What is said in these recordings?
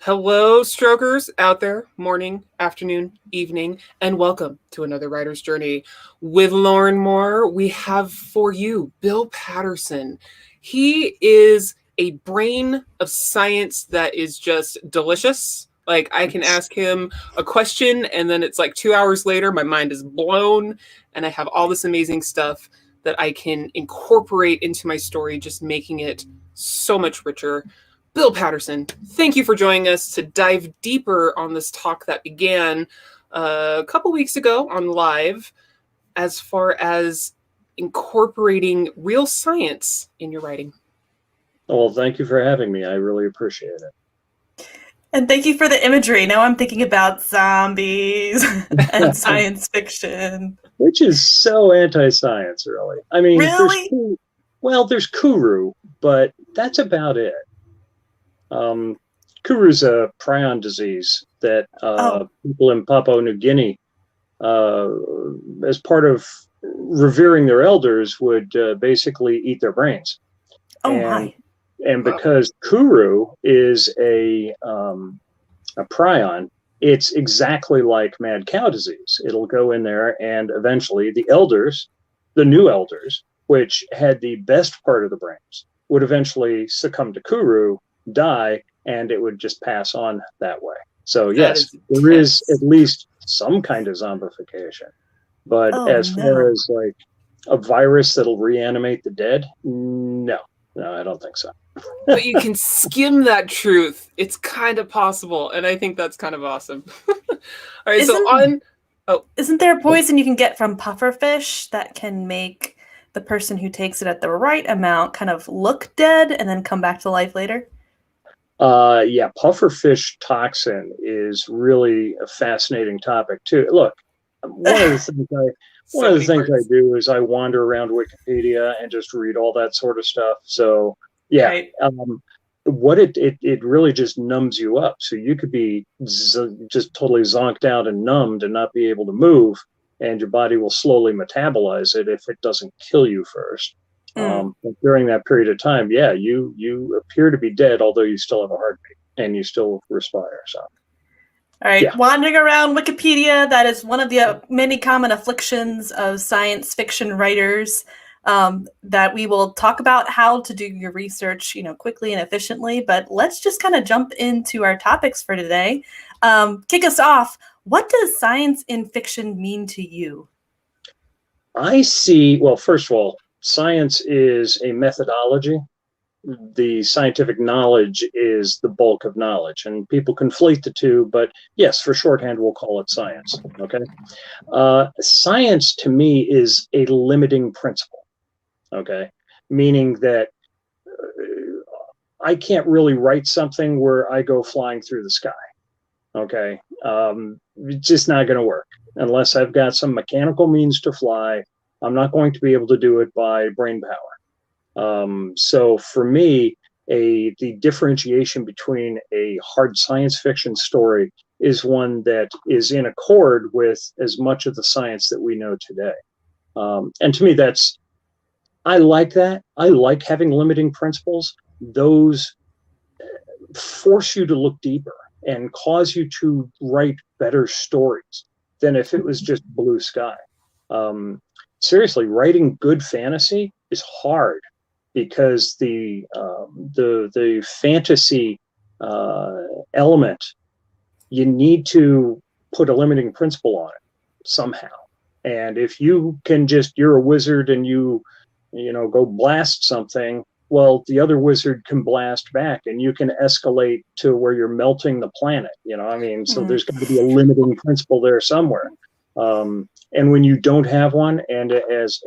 Hello, strokers out there, morning, afternoon, evening, and welcome to another Writer's Journey. With Lauren Moore, we have for you Bill Patterson. He is a brain of science that is just delicious. Like, I can ask him a question, and then it's like 2 hours later, my mind is blown, and I have all this amazing stuff that I can incorporate into my story, just making it so much richer. Bill Patterson, thank you for joining us to dive deeper on this talk that began a couple weeks ago on live, as far as incorporating real science in your writing. Well, thank you for having me. I really appreciate it. And thank you for the imagery. Now I'm thinking about zombies and science fiction. Which is so anti-science, really. I mean, Really? there's Kuru, but that's about it. Kuru's a prion disease that people in Papua New Guinea, as part of revering their elders, would basically eat their brains. And because Kuru is a prion, it's exactly like mad cow disease. It'll go in there, and eventually the elders, the new elders, which had the best part of the brains, would eventually succumb to Kuru, die, and it would just pass on that way. So yes, there is at least some kind of zombification. But as far as like a virus that'll reanimate the dead, no, I don't think so. But you can skim that truth. It's kind of possible, and I think that's kind of awesome. All right, isn't there a poison you can get from pufferfish that can make the person who takes it at the right amount kind of look dead and then come back to life later? Yeah, pufferfish toxin is really a fascinating topic too. Look, one of the things I do is I wander around Wikipedia and just read all that sort of stuff. So yeah, right. What it really just numbs you up. So you could be just totally zonked out and numbed and not be able to move, and your body will slowly metabolize it if it doesn't kill you first. During that period of time, yeah, you appear to be dead, although you still have a heartbeat and you still respire. So, all right, yeah. Wandering around Wikipedia, that is one of the many common afflictions of science fiction writers. That we will talk about how to do your research, quickly and efficiently. But let's just kind of jump into our topics for today. Kick us off. What does science in fiction mean to you? I see. Well, first of all, science is a methodology. The scientific knowledge is the bulk of knowledge, and people conflate the two, but yes, for shorthand, we'll call it science. Okay. Science to me is a limiting principle. Okay. Meaning that I can't really write something where I go flying through the sky. Okay. It's just not going to work unless I've got some mechanical means to fly. I'm not going to be able to do it by brain power. So for me, the differentiation between a hard science fiction story is one that is in accord with as much of the science that we know today. And to me, I like that. I like having limiting principles. Those force you to look deeper and cause you to write better stories than if it was just blue sky. Seriously, writing good fantasy is hard because the fantasy element, you need to put a limiting principle on it somehow. And if you can you're a wizard and you go blast something, well, the other wizard can blast back and you can escalate to where you're melting the planet. So there's got to be a limiting principle there somewhere. And when you don't have one, and as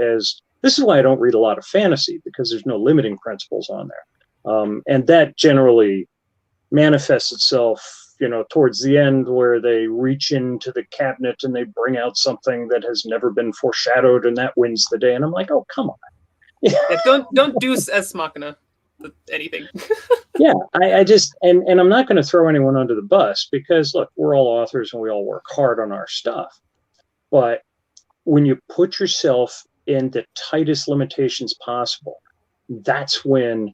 this is why I don't read a lot of fantasy, because there's no limiting principles on there. And that generally manifests itself, towards the end where they reach into the cabinet and they bring out something that has never been foreshadowed and that wins the day. And I'm like, oh, come on. Yeah, don't Deus ex machina anything. Yeah, I just, and I'm not going to throw anyone under the bus because, look, we're all authors and we all work hard on our stuff. But when you put yourself in the tightest limitations possible, that's when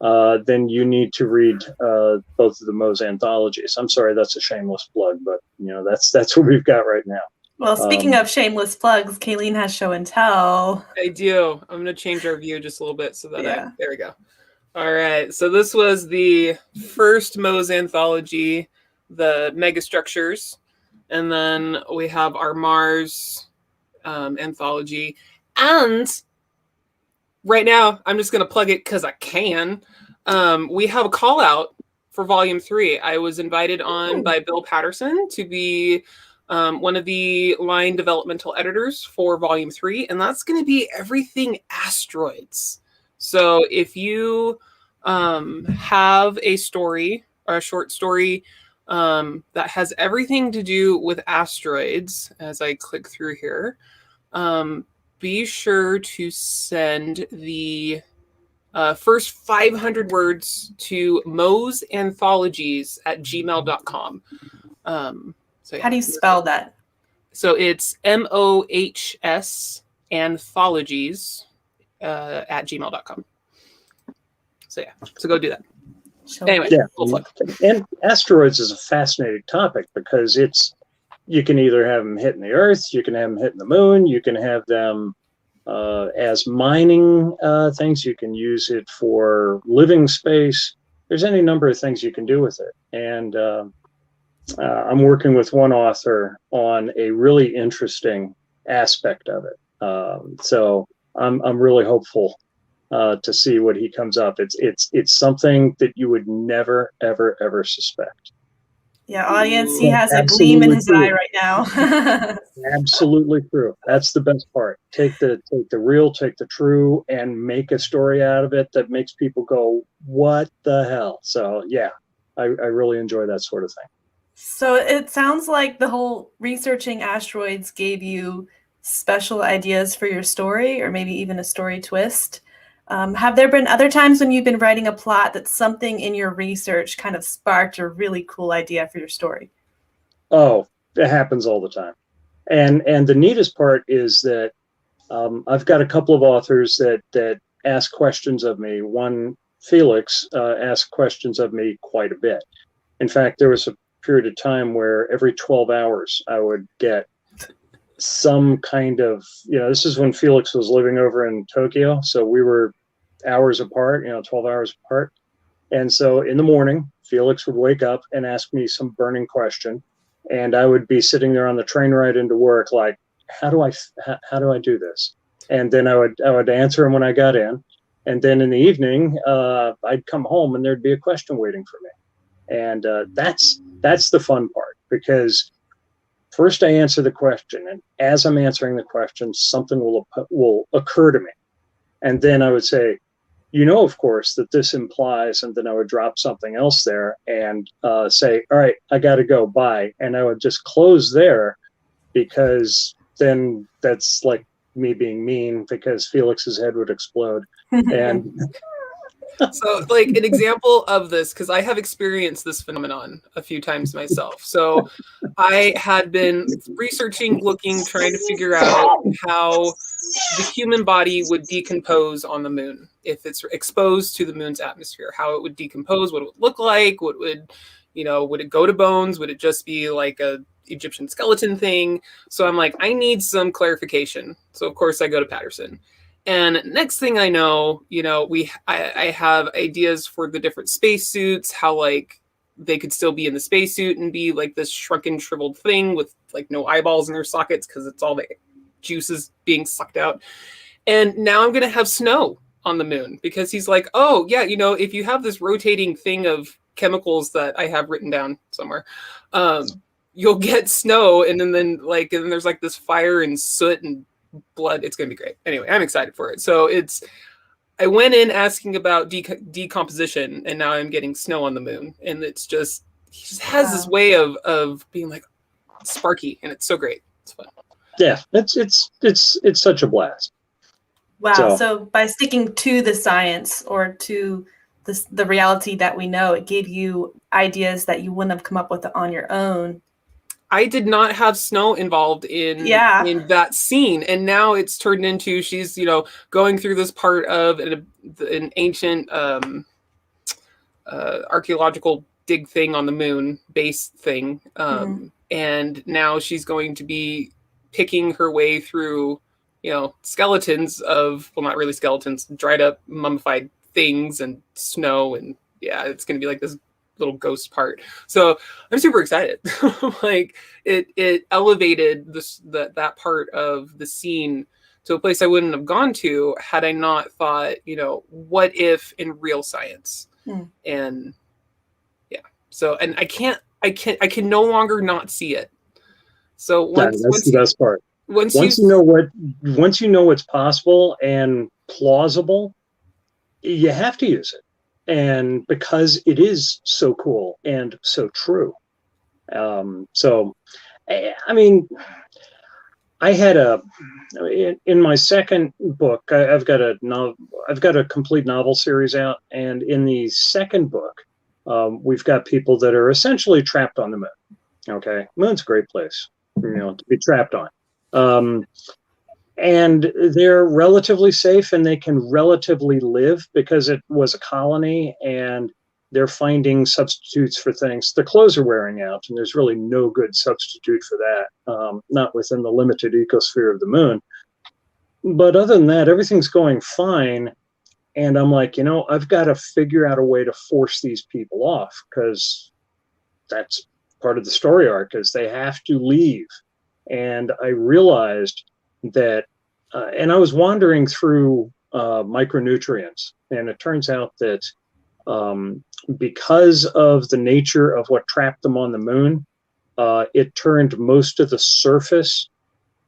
then you need to read both of the Mohs anthologies. I'm sorry, that's a shameless plug, but that's what we've got right now. Well, speaking of shameless plugs, Kalene has show and tell. I do. I'm going to change our view just a little bit so that there we go. All right. So this was the first Mohs anthology, the megastructures. And then we have our Mars anthology. And right now, I'm just going to plug it because I can. We have a call out for Volume 3. I was invited on by Bill Patterson to be one of the line developmental editors for Volume 3. And that's going to be everything asteroids. So if you have a story or a short story that has everything to do with asteroids, as I click through here, be sure to send the first 500 words to mohsanthologies@gmail.com. So yeah. How do you spell that? So it's MOHS anthologies @gmail.com. So yeah, so go do that. Anyway, and asteroids is a fascinating topic because you can either have them hitting the Earth, you can have them hitting the Moon, you can have them as mining things, you can use it for living space. There's any number of things you can do with it. And I'm working with one author on a really interesting aspect of it. So I'm really hopeful to see what he comes up. It's something that you would never, ever, ever suspect. Yeah, audience, he has a gleam in his eye right now. Absolutely true. That's the best part. Take the real, take the true, and make a story out of it that makes people go, what the hell? So yeah, I really enjoy that sort of thing. So it sounds like the whole researching asteroids gave you special ideas for your story, or maybe even a story twist. Have there been other times when you've been writing a plot that something in your research kind of sparked a really cool idea for your story? Oh, it happens all the time. And the neatest part is that I've got a couple of authors that ask questions of me. One, Felix, asked questions of me quite a bit. In fact, there was a period of time where every 12 hours I would get some kind of, this is when Felix was living over in Tokyo. So we were hours apart, 12 hours apart. And so in the morning, Felix would wake up and ask me some burning question. And I would be sitting there on the train ride into work, like, how do I do this? And then I would answer him when I got in. And then in the evening, I'd come home and there'd be a question waiting for me. And that's the fun part, because first I answer the question, and as I'm answering the question, something will occur to me. And then I would say, of course, that this implies, and then I would drop something else there and say, all right, I got to go, bye. And I would just close there, because then that's like me being mean, because Felix's head would explode. And so like an example of this, because I have experienced this phenomenon a few times myself. So I had been researching, trying to figure out how the human body would decompose on the moon if it's exposed to the moon's atmosphere, how it would decompose, what it would look like, what would it go to bones? Would it just be like a Egyptian skeleton thing? So I'm like, I need some clarification. So of course I go to Patterson. And next thing I know, I have ideas for the different spacesuits, how like they could still be in the spacesuit and be like this shrunken, shriveled thing with like no eyeballs in their sockets because it's all the juices being sucked out. And now I'm going to have snow on the moon, because he's like, oh yeah, if you have this rotating thing of chemicals that I have written down somewhere, you'll get snow, and then there's like this fire and soot and blood. It's going to be great. Anyway, I'm excited for it. So I went in asking about decomposition, and now I'm getting snow on the moon. And he just has this way of being like sparky, and it's so great. It's fun. Yeah, it's such a blast. Wow. So by sticking to the science, or to the reality that we know, it gave you ideas that you wouldn't have come up with on your own. I did not have snow involved in that scene, and now it's turned into she's going through this part of an ancient archaeological dig thing on the moon, base thing. And now she's going to be picking her way through, skeletons of, well, not really skeletons, dried up, mummified things and snow. And yeah, it's going to be like this little ghost part. So I'm super excited. Like it elevated that part of the scene to a place I wouldn't have gone to had I not thought, what if in real science? And yeah, so, and I can no longer not see it. So that's the best part. Once you know what's possible and plausible, you have to use it. And because it is so cool and so true. So, I mean, I had in my second book, I've got a complete novel series out. And in the second book, we've got people that are essentially trapped on the moon. Okay. Moon's a great place, to be trapped on. And they're relatively safe and they can relatively live because it was a colony and they're finding substitutes for things. Their clothes are wearing out and there's really no good substitute for that, not within the limited ecosphere of the moon. But other than that, everything's going fine. And I'm like, I've got to figure out a way to force these people off because that's part of the story arc is they have to leave. And I realized that, and I was wandering through micronutrients, and it turns out that because of the nature of what trapped them on the moon, it turned most of the surface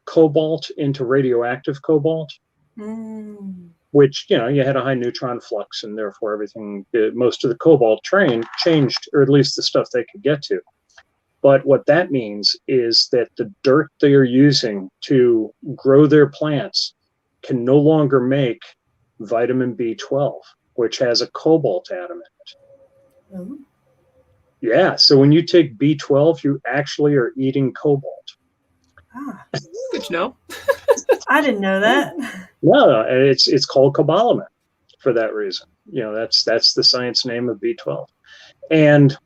cobalt into radioactive cobalt, which, you had a high neutron flux, and therefore everything, most of the cobalt changed, or at least the stuff they could get to. But what that means is that the dirt they are using to grow their plants can no longer make vitamin B12, which has a cobalt atom in it. Yeah, so when you take B12, you actually are eating cobalt. Good to know. I didn't know that. No, it's called cobalamin for that reason. That's the science name of B12. And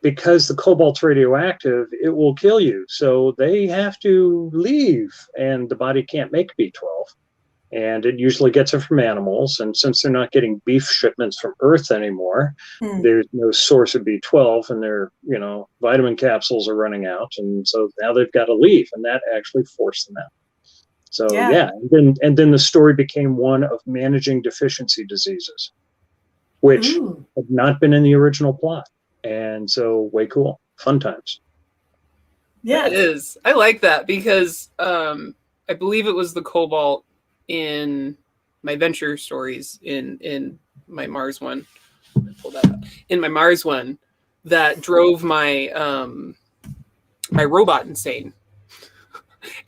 because the cobalt's radioactive, it will kill you. So they have to leave, and the body can't make B12. And it usually gets it from animals. And since they're not getting beef shipments from Earth anymore, there's no source of B12, and their, vitamin capsules are running out. And so now they've got to leave, and that actually forced them out. So yeah. And then the story became one of managing deficiency diseases, which had not been in the original plot. And so way cool. Fun times. Yeah, it is. I like that because I believe it was the cobalt in my venture stories in my Mars one. Pull that up. In my Mars one that drove my my robot insane.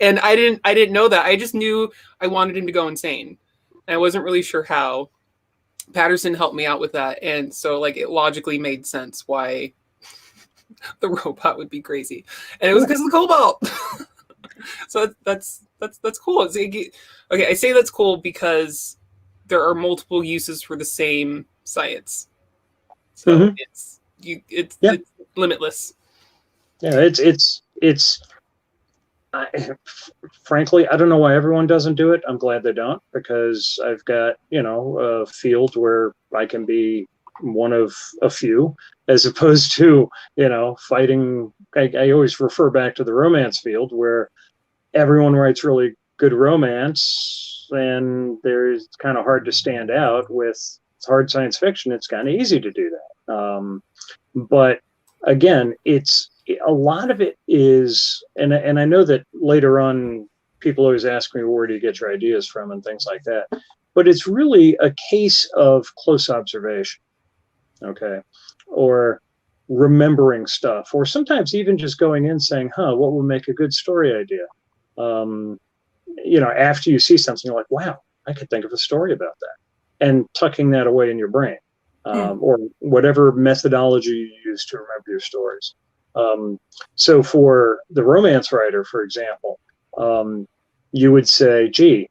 And I didn't know that. I just knew I wanted him to go insane. And I wasn't really sure how. Patterson helped me out with that, and so it logically made sense why the robot would be crazy, and it was because of the cobalt. So that's cool. Okay, I say that's cool because there are multiple uses for the same science, so it's limitless. Yeah, it's. Frankly, I don't know why everyone doesn't do it. I'm glad they don't, because I've got, a field where I can be one of a few, as opposed to, fighting. I always refer back to the romance field where everyone writes really good romance, and it's kind of hard to stand out. With hard science fiction, it's kind of easy to do that. But again, a lot of it is, and I know that later on, people always ask me, where do you get your ideas from and things like that. But it's really a case of close observation, okay? Or remembering stuff, or sometimes even just going in saying, what would make a good story idea? After you see something, you're like, wow, I could think of a story about that. And tucking that away in your brain, or whatever methodology you use to remember your stories. So for the romance writer, for example, you would say, if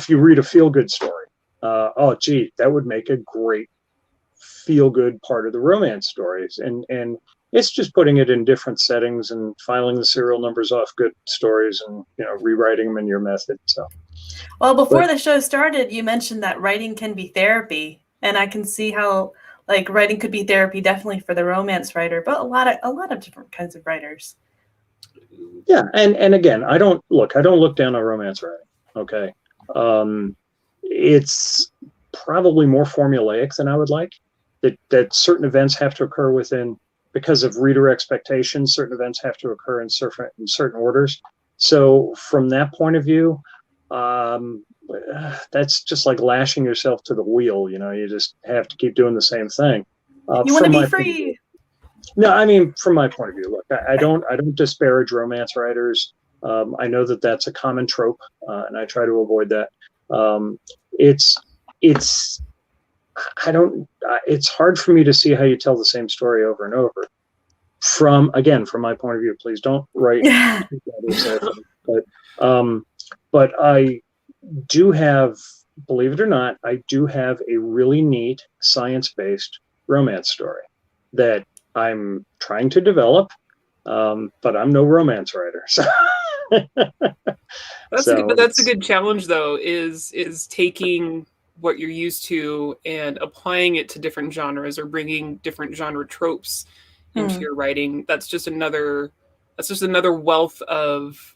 you read a feel-good story, oh, gee, that would make a great feel-good part of the romance stories. And it's just putting it in different settings and filing the serial numbers off good stories and, rewriting them in your method. So, well, before the show started, you mentioned that writing can be therapy, and I can see how writing could be therapy definitely for the romance writer, but a lot of different kinds of writers. Yeah, and again, I don't look down on romance writing. Okay, it's probably more formulaic than I would like. That certain events have to occur within, because of reader expectations, certain events have to occur in certain orders. So from that point of view, that's just like lashing yourself to the wheel. You just have to keep doing the same thing. You want to be free. No, I mean, from my point of view, look, I don't disparage romance writers. I know that that's a common trope, and I try to avoid that. It's hard for me to see how you tell the same story over and over. From my point of view, please don't write. But I do have, believe it or not, I do have a really neat science-based romance story that I'm trying to develop, but I'm no romance writer. So. That's a good challenge, though, is taking what you're used to and applying it to different genres, or bringing different genre tropes into your writing. That's just another wealth of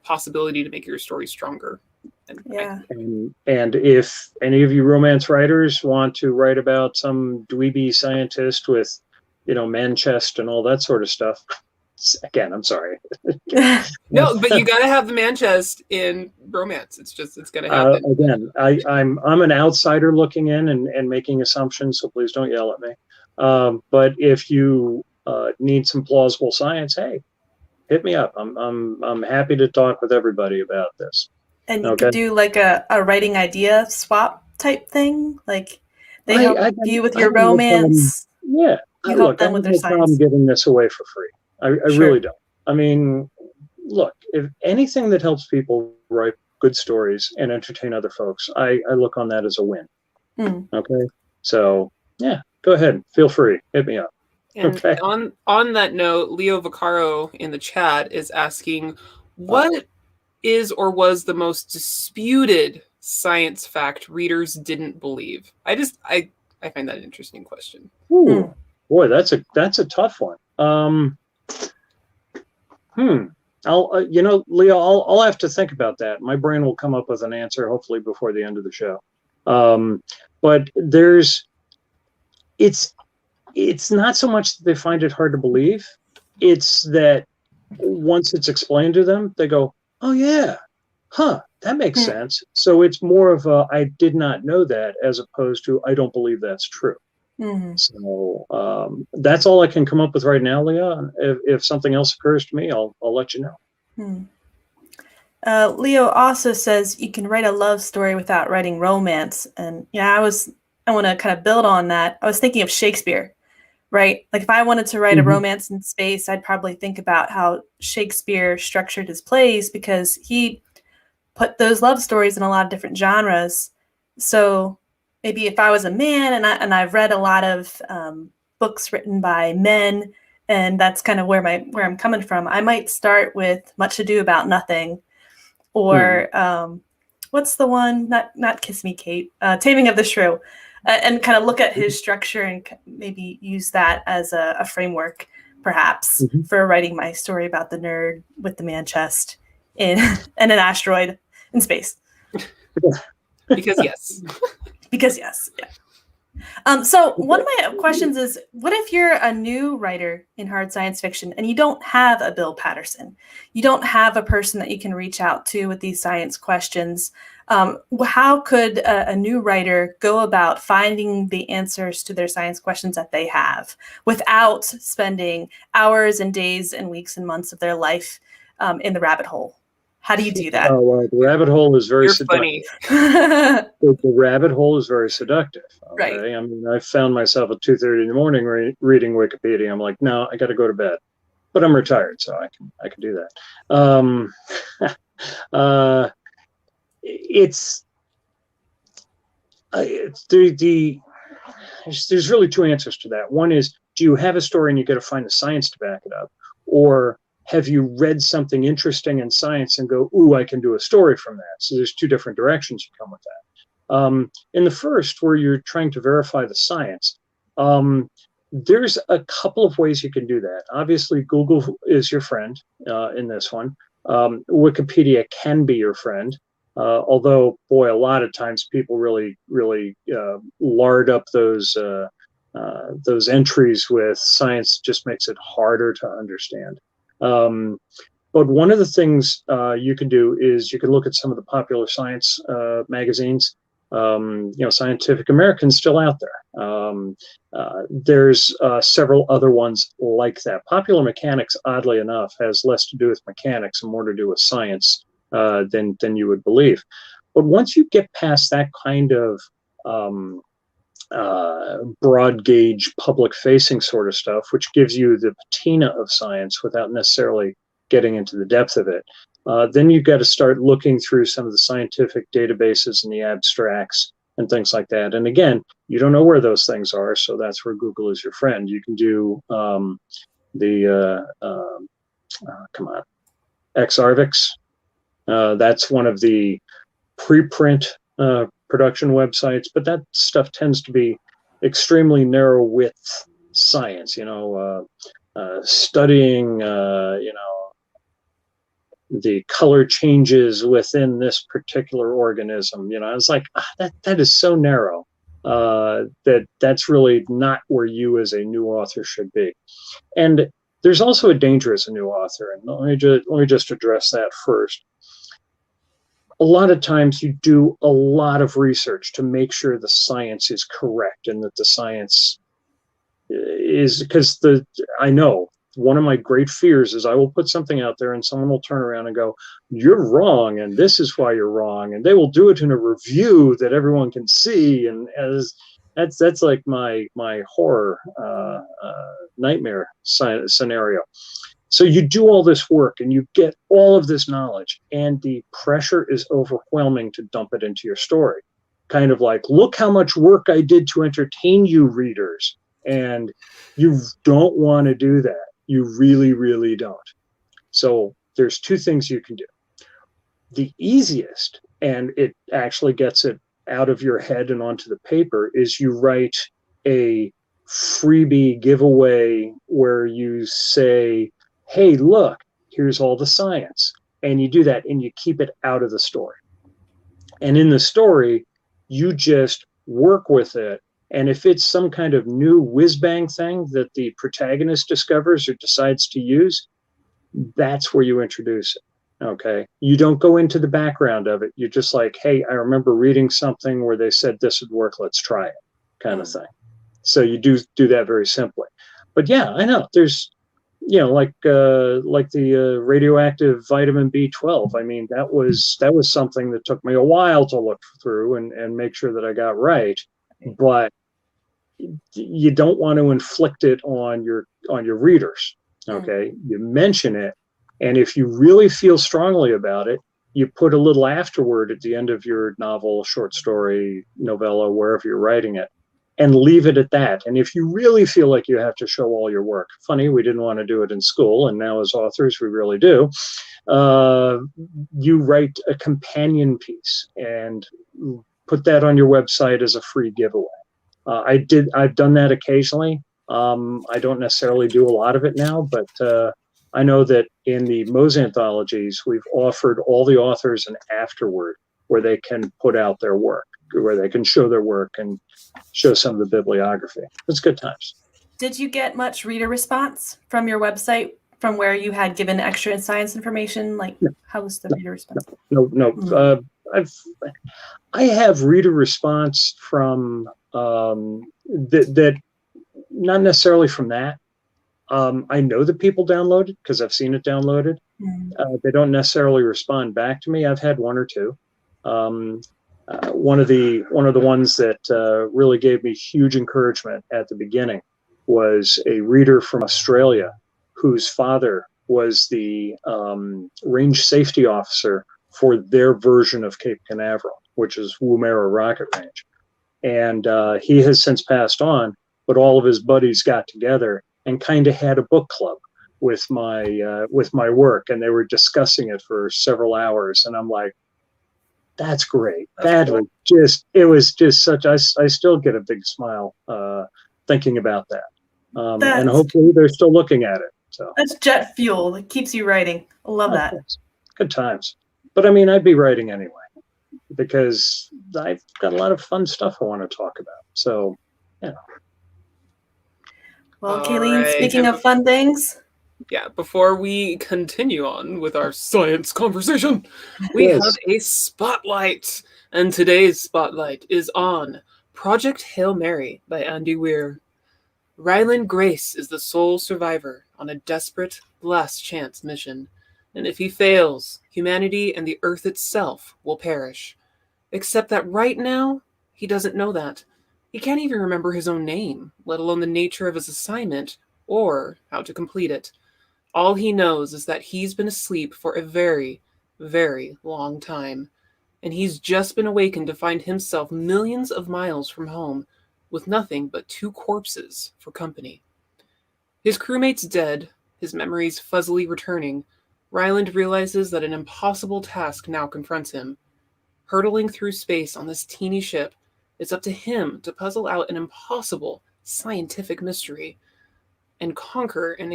possibility to make your story stronger. And if any of you romance writers want to write about some dweeby scientist with, man chest and all that sort of stuff, again, I'm sorry. No, but you got to have the man chest in romance. It's going to happen. Again, I'm an outsider looking in and making assumptions, so please don't yell at me. But if you need some plausible science, hey, hit me up. I'm happy to talk with everybody about this. And you could do like a writing idea swap type thing, like they help you with your romance. Yeah, you help them with their science. I'm giving this away for free. I really don't. I mean, look, if anything that helps people write good stories and entertain other folks, I look on that as a win. Okay, so yeah, go ahead, feel free, hit me up. And okay. On that note, Leo Vaccaro in the chat is asking, what is or was the most disputed science fact readers didn't believe? I find that an interesting question. Ooh, boy, that's a tough one. Leo, I'll have to think about that. My brain will come up with an answer hopefully before the end of the show. But it's not so much that they find it hard to believe. It's that once it's explained to them, they go, oh yeah, that makes sense. So it's more of a, I did not know that, as opposed to, I don't believe that's true. So that's all I can come up with right now, Leah. If something else occurs to me, I'll let you know. Leo also says you can write a love story without writing romance. And I want to kind of build on that. I was thinking of Shakespeare, right? Like if I wanted to write a romance in space, I'd probably think about how Shakespeare structured his plays, because he put those love stories in a lot of different genres. So maybe if I was a man and I've read a lot of books written by men, and that's kind of where I'm coming from, I might start with Much Ado About Nothing, or what's the one? Not Kiss Me, Kate. Taming of the Shrew, and kind of look at his structure and maybe use that as a framework, perhaps, for writing my story about the nerd with the man chest and an asteroid in space. Because yes. Because yes, yeah. So one of my questions is, what if you're a new writer in hard science fiction and you don't have a Bill Patterson? You don't have a person that you can reach out to with these science questions. How could a new writer go about finding the answers to their science questions that they have without spending hours and days and weeks and months of their life in the rabbit hole? How do you do that? The rabbit hole is very seductive. Funny. The rabbit hole is very seductive. Okay? Right. I mean, I found myself at 2:30 in the morning reading Wikipedia. I'm like, no, I got to go to bed, but I'm retired, so I can do that. There's really two answers to that. One is, do you have a story and you got to find the science to back it up? Or have you read something interesting in science and go, ooh, I can do a story from that? So there's two different directions you come with that. In the first, where you're trying to verify the science, there's a couple of ways you can do that. Obviously, Google is your friend in this one. Wikipedia can be your friend. Although, boy, a lot of times people really lard up those entries with science. Just makes it harder to understand. But one of the things you can do is you can look at some of the popular science magazines. Scientific American's still out there. There's several other ones like that. Popular Mechanics, oddly enough, has less to do with mechanics and more to do with science than you would believe. But once you get past that kind of broad gauge, public facing sort of stuff, which gives you the patina of science without necessarily getting into the depth of it, then you've got to start looking through some of the scientific databases and the abstracts and things like that. And again, you don't know where those things are, so that's where Google is your friend. You can do Xarvix. That's one of the preprint production websites, but that stuff tends to be extremely narrow width science, studying, the color changes within this particular organism. It's like, that is so narrow that's really not where you as a new author should be. And there's also a danger as a new author, and let me just address that first. A lot of times you do a lot of research to make sure the science is correct and that the science is, because I know one of my great fears is I will put something out there and someone will turn around and go, you're wrong and this is why you're wrong, and they will do it in a review that everyone can see, and that's like my horror nightmare scenario. So you do all this work and you get all of this knowledge, and the pressure is overwhelming to dump it into your story. Kind of like, look how much work I did to entertain you readers. And you don't want to do that. You really, really don't. So there's two things you can do. The easiest, and it actually gets it out of your head and onto the paper, is you write a freebie giveaway where you say, hey, look, here's all the science. And you do that and you keep it out of the story. And in the story, you just work with it. And if it's some kind of new whiz-bang thing that the protagonist discovers or decides to use, that's where you introduce it, okay? You don't go into the background of it. You're just like, hey, I remember reading something where they said this would work, let's try it, kind of thing. So you do that very simply. But yeah, I know, there's, like the radioactive vitamin B12. I mean, that was something that took me a while to look through and make sure that I got right. But you don't want to inflict it on your readers. Okay, you mention it, and if you really feel strongly about it, you put a little afterword at the end of your novel, short story, novella, wherever you're writing it, and leave it at that. And if you really feel like you have to show all your work, funny, we didn't want to do it in school, and now as authors we really do, you write a companion piece and put that on your website as a free giveaway. I've done that occasionally. I don't necessarily do a lot of it now, but I know that in the Mohs anthologies, we've offered all the authors an afterword where they can put out their work, where they can show their work and show some of the bibliography. It's good times. Did you get much reader response from your website from where you had given extra science information? Like, how was the reader response? No. I have reader response from that not necessarily from that. I know that people download it because I've seen it downloaded. They don't necessarily respond back to me. I've had one or two. One of the ones that really gave me huge encouragement at the beginning was a reader from Australia whose father was the range safety officer for their version of Cape Canaveral, which is Woomera Rocket Range. And he has since passed on, but all of his buddies got together and kind of had a book club with my work, and they were discussing it for several hours. And I'm like, that's great. It was just such, I still get a big smile thinking about that. And hopefully they're still looking at it. So that's jet fuel that keeps you writing. I love that. Good times. But I mean, I'd be writing anyway, because I've got a lot of fun stuff I want to talk about. So, yeah. Well, Kalene, speaking of fun things. Yeah, before we continue on with our science conversation, we have a spotlight. And today's spotlight is on Project Hail Mary by Andy Weir. Ryland Grace is the sole survivor on a desperate, last chance mission. And if he fails, humanity and the Earth itself will perish. Except that right now, he doesn't know that. He can't even remember his own name, let alone the nature of his assignment or how to complete it. All he knows is that he's been asleep for a very, very long time, and he's just been awakened to find himself millions of miles from home, with nothing but 2 corpses for company. His crewmates dead, his memories fuzzily returning, Ryland realizes that an impossible task now confronts him. Hurtling through space on this teeny ship, it's up to him to puzzle out an impossible scientific mystery and conquer an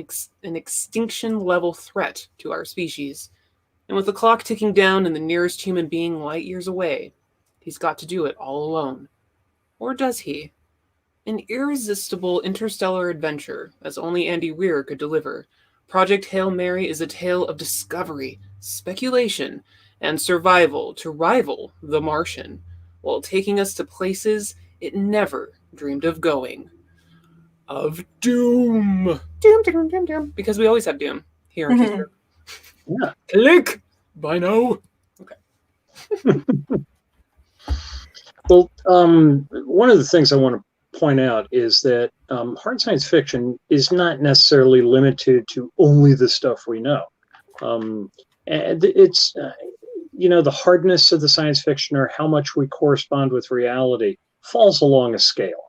extinction-level threat to our species. And with the clock ticking down and the nearest human being light years away, he's got to do it all alone. Or does he? An irresistible interstellar adventure, as only Andy Weir could deliver, Project Hail Mary is a tale of discovery, speculation, and survival to rival The Martian, while taking us to places it never dreamed of going. Of doom. Doom, doom, doom, doom. Because we always have doom here in Keystroke. Yeah. Click! By now. Okay. Well, one of the things I want to point out is that hard science fiction is not necessarily limited to only the stuff we know. And it's, the hardness of the science fiction, or how much we correspond with reality, falls along a scale.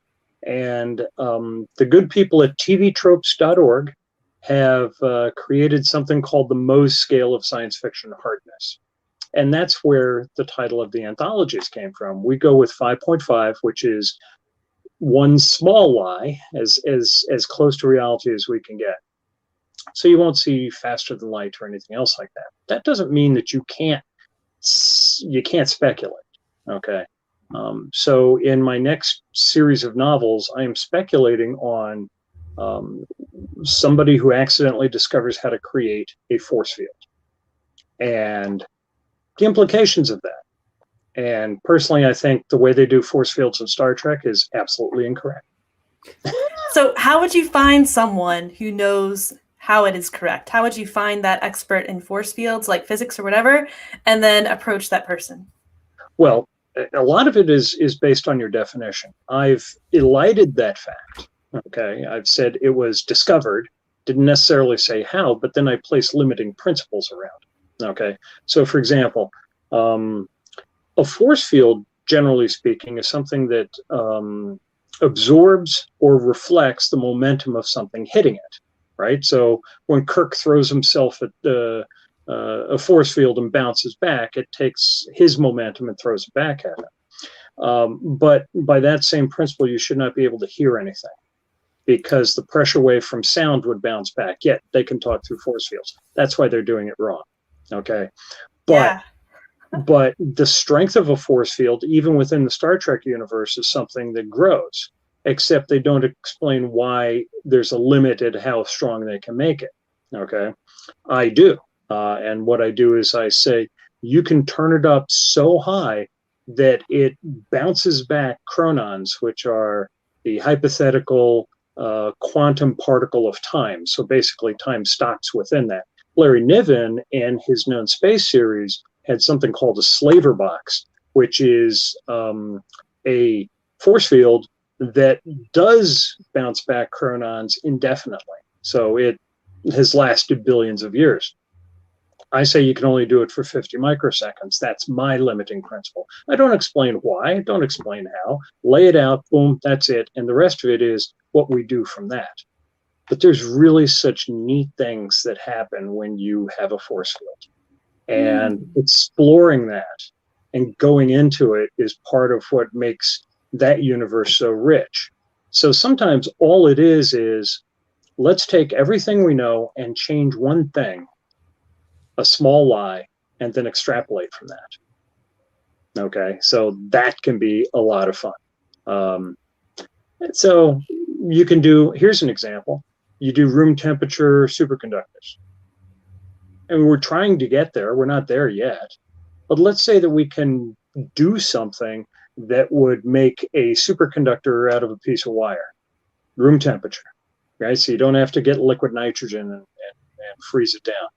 And the good people at tvtropes.org have created something called the Mohs scale of science fiction hardness. And that's where the title of the anthologies came from. We go with 5.5, which is one small lie, as close to reality as we can get. So you won't see faster than light or anything else like that. That doesn't mean that you can't speculate, okay? So in my next series of novels, I am speculating on somebody who accidentally discovers how to create a force field and the implications of that. And personally, I think the way they do force fields in Star Trek is absolutely incorrect. So how would you find someone who knows how it is correct? How would you find that expert in force fields, like physics or whatever, and then approach that person? Well, a lot of it is based on your definition. I've elided that fact. Okay, I've said it was discovered, didn't necessarily say how, but then I place limiting principles around. Okay, so for example, a force field, generally speaking, is something that absorbs or reflects the momentum of something hitting it, right? So when Kirk throws himself at a force field and bounces back, it takes his momentum and throws it back at him. But by that same principle, you should not be able to hear anything, because the pressure wave from sound would bounce back. Yet they can talk through force fields. That's why they're doing it wrong. Okay. But the strength of a force field, even within the Star Trek universe, is something that grows, except they don't explain why there's a limit at how strong they can make it. Okay. I do. And what I do is I say, you can turn it up so high that it bounces back chronons, which are the hypothetical quantum particle of time. So basically time stops within that. Larry Niven and his Known Space series had something called a slaver box, which is a force field that does bounce back chronons indefinitely. So it has lasted billions of years. I say you can only do it for 50 microseconds. That's my limiting principle. I don't explain why, don't explain how. Lay it out, boom, that's it. And the rest of it is what we do from that. But there's really such neat things that happen when you have a force field. And exploring that and going into it is part of what makes that universe so rich. So sometimes all it is let's take everything we know and change one thing, a small lie, and then extrapolate from that. Okay, so that can be a lot of fun. So you can do, here's an example. You do room temperature superconductors. And we're trying to get there. We're not there yet. But let's say that we can do something that would make a superconductor out of a piece of wire, room temperature, right? So you don't have to get liquid nitrogen and freeze it down.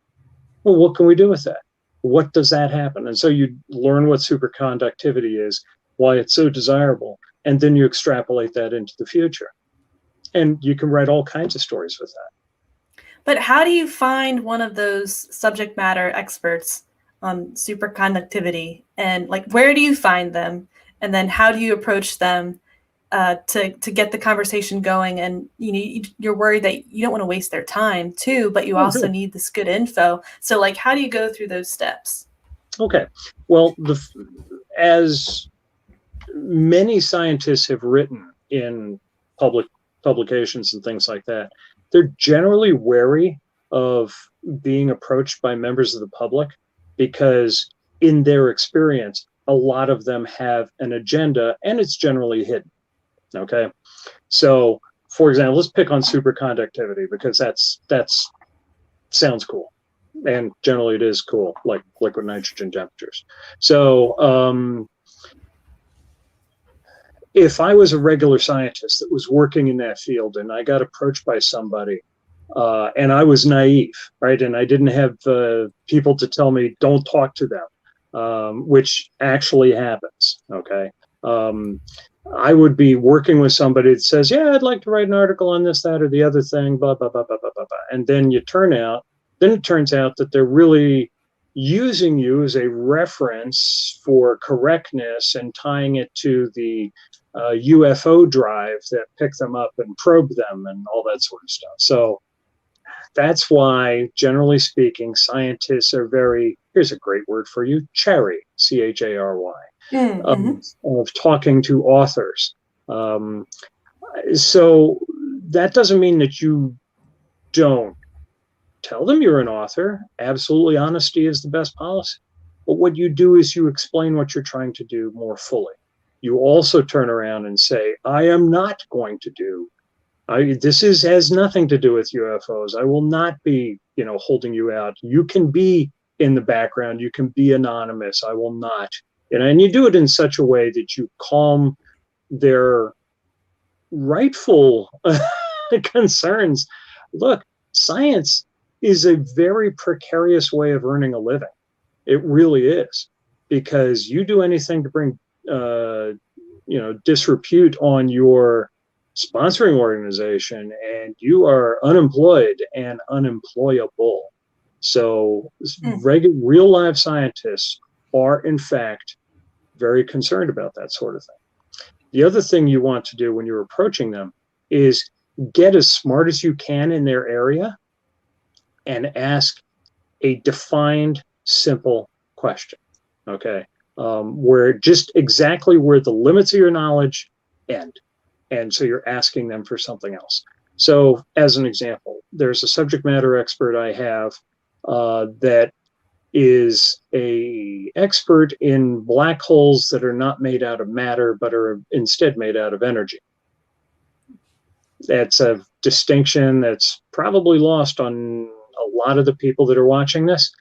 Well, what can we do with that? What does that happen? And so you learn what superconductivity is, why it's so desirable, and then you extrapolate that into the future. And you can write all kinds of stories with that. But how do you find one of those subject matter experts on superconductivity? And like, where do you find them? And then how do you approach them to get the conversation going? And you're worried that you don't want to waste their time too, but you also need this good info. So like, how do you go through those steps? Okay. Well, as many scientists have written in public publications and things like that, they're generally wary of being approached by members of the public because in their experience, a lot of them have an agenda and it's generally hidden. Okay. So for example, let's pick on superconductivity because that's sounds cool. And generally it is cool, like liquid nitrogen temperatures. So if I was a regular scientist that was working in that field and I got approached by somebody and I was naive, right? And I didn't have people to tell me, don't talk to them, which actually happens, okay? I would be working with somebody that says, yeah, I'd like to write an article on this, that, or the other thing, blah, blah, blah, blah, blah, blah, blah. And then it turns out that they're really using you as a reference for correctness and tying it to the UFO drive that pick them up and probe them and all that sort of stuff. So that's why, generally speaking, scientists are very, here's a great word for you, chary, C-H-A-R-Y, of talking to authors. So that doesn't mean that you don't tell them you're an author. Absolutely, honesty is the best policy. But what you do is you explain what you're trying to do more fully. You also turn around and say, I am not going to do, this has nothing to do with UFOs. I will not be, holding you out. You can be in the background. You can be anonymous. I will not. And you do it in such a way that you calm their rightful concerns. Look, science is a very precarious way of earning a living. It really is, because you do anything to bring disrepute on your sponsoring organization and you are unemployed and unemployable. So real live scientists are in fact very concerned about that sort of thing. The other thing you want to do when you're approaching them is get as smart as you can in their area and ask a defined, simple question. Okay. Where just exactly where the limits of your knowledge end. And so you're asking them for something else. So as an example, there's a subject matter expert I have that is a expert in black holes that are not made out of matter, but are instead made out of energy. That's a distinction that's probably lost on a lot of the people that are watching this.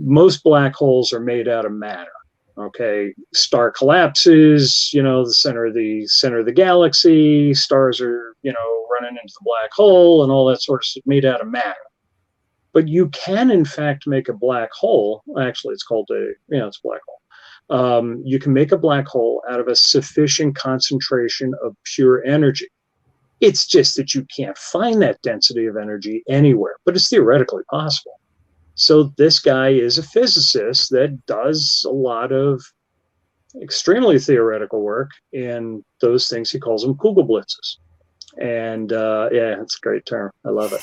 Most black holes are made out of matter. Okay, star collapses, the center of the galaxy, stars are, running into the black hole and all that sort of stuff made out of matter. But you can, in fact, make a black hole. Actually, it's called it's a black hole. You can make a black hole out of a sufficient concentration of pure energy. It's just that you can't find that density of energy anywhere, but it's theoretically possible. So this guy is a physicist that does a lot of extremely theoretical work in those things. He calls them Kugelblitzes. And yeah, it's a great term. I love it.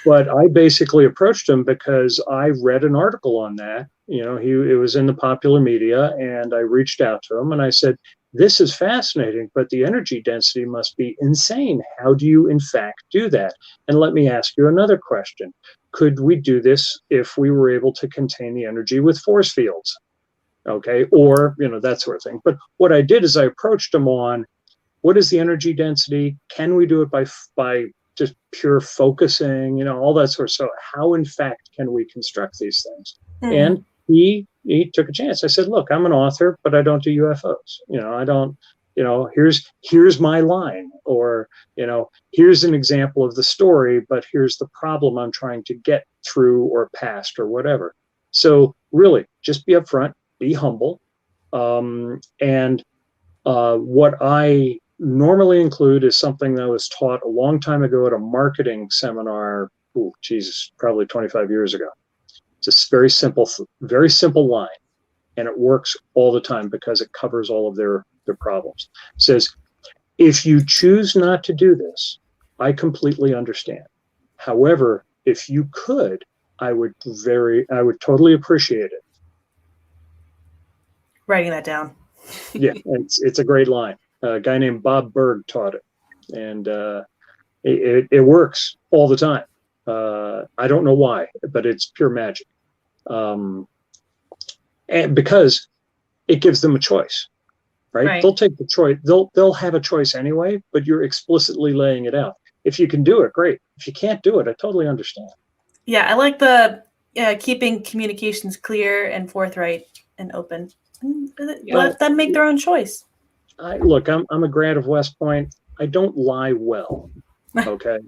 But I basically approached him because I read an article on that. It was in the popular media, and I reached out to him and I said, this is fascinating, but the energy density must be insane. How do you in fact do that? And let me ask you another question. Could we do this if we were able to contain the energy with force fields? Okay, or, that sort of thing. But what I did is I approached him on, what is the energy density? Can we do it by just pure focusing, all that sort of stuff? How, in fact, can we construct these things? And he took a chance. I said, look, I'm an author, but I don't do UFOs. I don't, here's my line, or, here's an example of the story, but here's the problem I'm trying to get through or past or whatever. So really, just be upfront, be humble. And what I normally include is something that was taught a long time ago at a marketing seminar. Probably 25 years ago. It's a very simple line, and it works all the time because it covers all of their problems. It says, if you choose not to do this, I completely understand. However, if you could, I would totally appreciate it. Writing that down. Yeah, it's a great line. A guy named Bob Berg taught it, and it works all the time. I don't know why, but it's pure magic. And because it gives them a choice, right? They'll take the choice. They'll have a choice anyway, but you're explicitly laying it out. If you can do it, great. If you can't do it, I totally understand. Yeah, I like the keeping communications clear and forthright and open. Let them make their own choice. Look, I'm a grad of West Point. I don't lie well. Okay.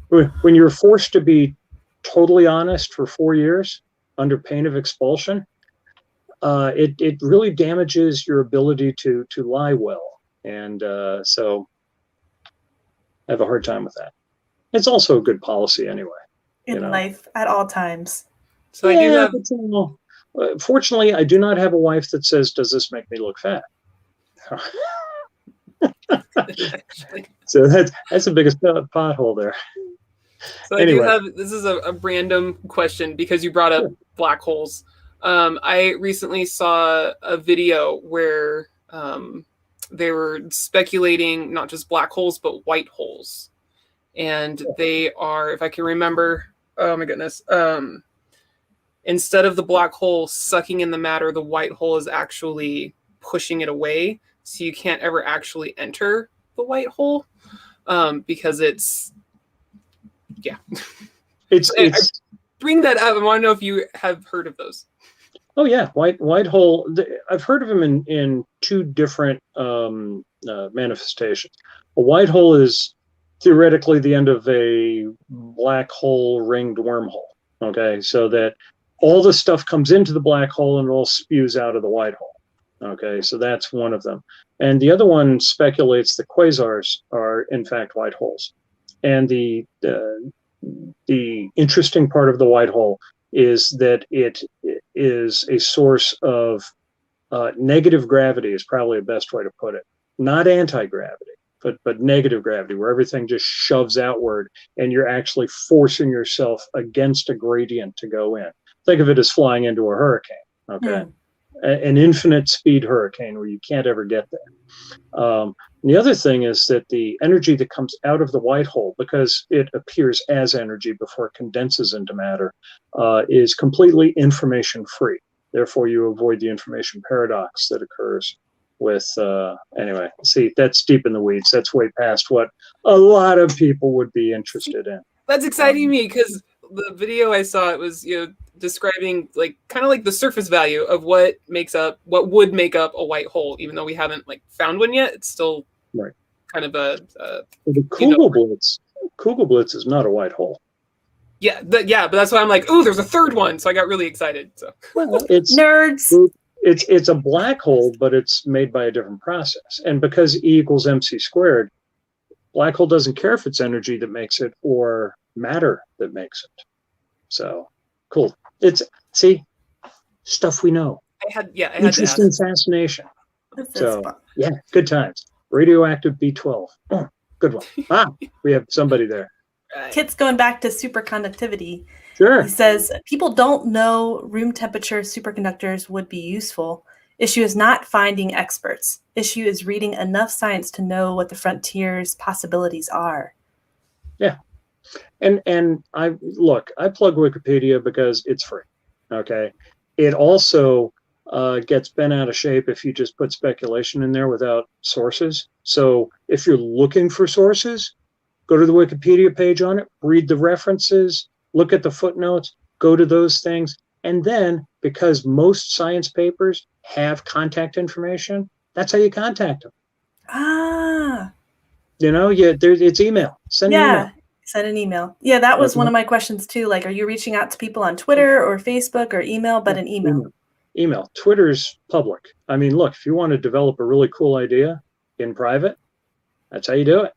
When you're forced to be totally honest for 4 years under pain of expulsion, it really damages your ability to lie well. And so I have a hard time with that. It's also a good policy anyway. In life at all times. So yeah, I do have. Fortunately, I do not have a wife that says, "Does this make me look fat?" So that's the biggest pothole there. So anyway. This is a random question because you brought up black holes. I recently saw a video where they were speculating not just black holes, but white holes. And they are, if I can remember, oh my goodness, instead of the black hole sucking in the matter, the white hole is actually pushing it away. So you can't ever actually enter the white hole because it's. I bring that up. I want to know if you have heard of those. Oh yeah, white hole. I've heard of them in two different manifestations. A white hole is theoretically the end of a black hole ringed wormhole. Okay, so that all the stuff comes into the black hole and it all spews out of the white hole. Okay, so that's one of them. And the other one speculates that quasars are in fact white holes. And the interesting part of the white hole is that it is a source of negative gravity is probably the best way to put it. Not anti-gravity, but negative gravity, where everything just shoves outward and you're actually forcing yourself against a gradient to go in. Think of it as flying into a hurricane, okay? An infinite speed hurricane where you can't ever get there. The other thing is that the energy that comes out of the white hole, because it appears as energy before it condenses into matter, is completely information free. Therefore, you avoid the information paradox that occurs with, anyway, see, that's deep in the weeds. That's way past what a lot of people would be interested in. That's exciting me because the video I saw, it was, describing kind of like the surface value of what would make up a white hole, even though we haven't found one yet. It's still kind of a the Kugelblitz is not a white hole. Yeah, but that's why I'm like, oh, there's a third one, so I got really excited. So well, it's nerds. It's a black hole, but it's made by a different process. And because E equals mc squared, black hole doesn't care if it's energy that makes it or matter that makes it. So Cool. It's, see, stuff we know. I had to Interesting ask. fascination. This is So, fun. yeah, good times. Radioactive B12. Oh, good one. We have somebody there. Right. Kit's going back to superconductivity. Sure. He says, people don't know room temperature superconductors would be useful. Issue is not finding experts. Issue is reading enough science to know what the frontier's possibilities are. Yeah. And I plug Wikipedia because it's free. Okay. It also gets bent out of shape if you just put speculation in there without sources. So if you're looking for sources, go to the Wikipedia page on it, read the references, look at the footnotes, go to those things. And then, because most science papers have contact information, that's how you contact them. Ah. It's email. Send an email. Send an email. Yeah, that was one of my questions too. Like, are you reaching out to people on Twitter or Facebook or email? But an email. Email. Twitter's public. I mean, look, if you want to develop a really cool idea in private, that's how you do it.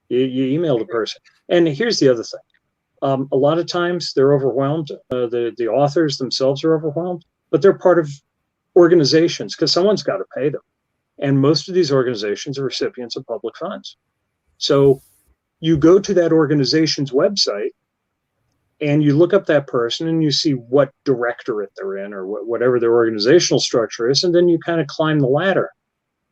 You email the person. And here's the other thing. A lot of times they're overwhelmed. The authors themselves are overwhelmed, but they're part of organizations because someone's got to pay them. And most of these organizations are recipients of public funds. So you go to that organization's website and you look up that person and you see what directorate they're in or whatever their organizational structure is. And then you kind of climb the ladder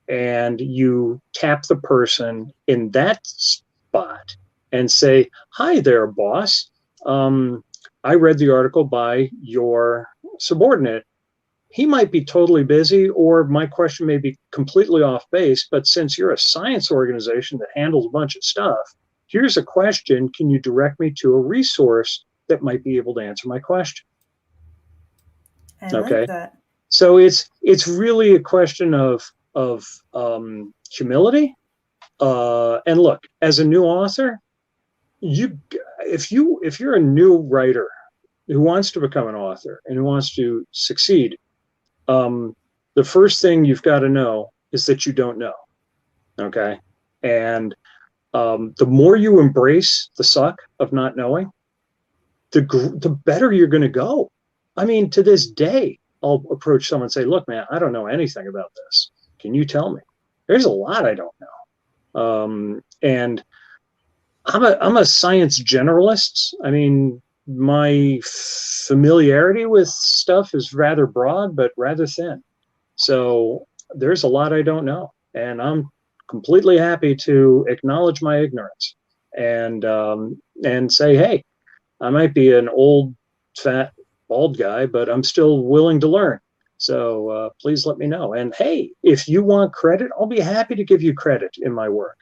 and you tap the person in that spot and say, hi there, boss. I read the article by your subordinate. He might be totally busy, or my question may be completely off base, but since you're a science organization that handles a bunch of stuff, here's a question. Can you direct me to a resource that might be able to answer my question? I like that. So it's really a question of humility. And look, as a new author, if you're a new writer who wants to become an author and who wants to succeed, the first thing you've got to know is that you don't know. Okay. And the more you embrace the suck of not knowing, the better you're going to go. I mean, to this day, I'll approach someone and say, look, man, I don't know anything about this. Can you tell me? There's a lot I don't know. And I'm a science generalist. I mean, my familiarity with stuff is rather broad, but rather thin. So there's a lot I don't know. And I'm completely happy to acknowledge my ignorance and say, hey, I might be an old, fat, bald guy, but I'm still willing to learn. So please let me know. And hey, if you want credit, I'll be happy to give you credit in my work.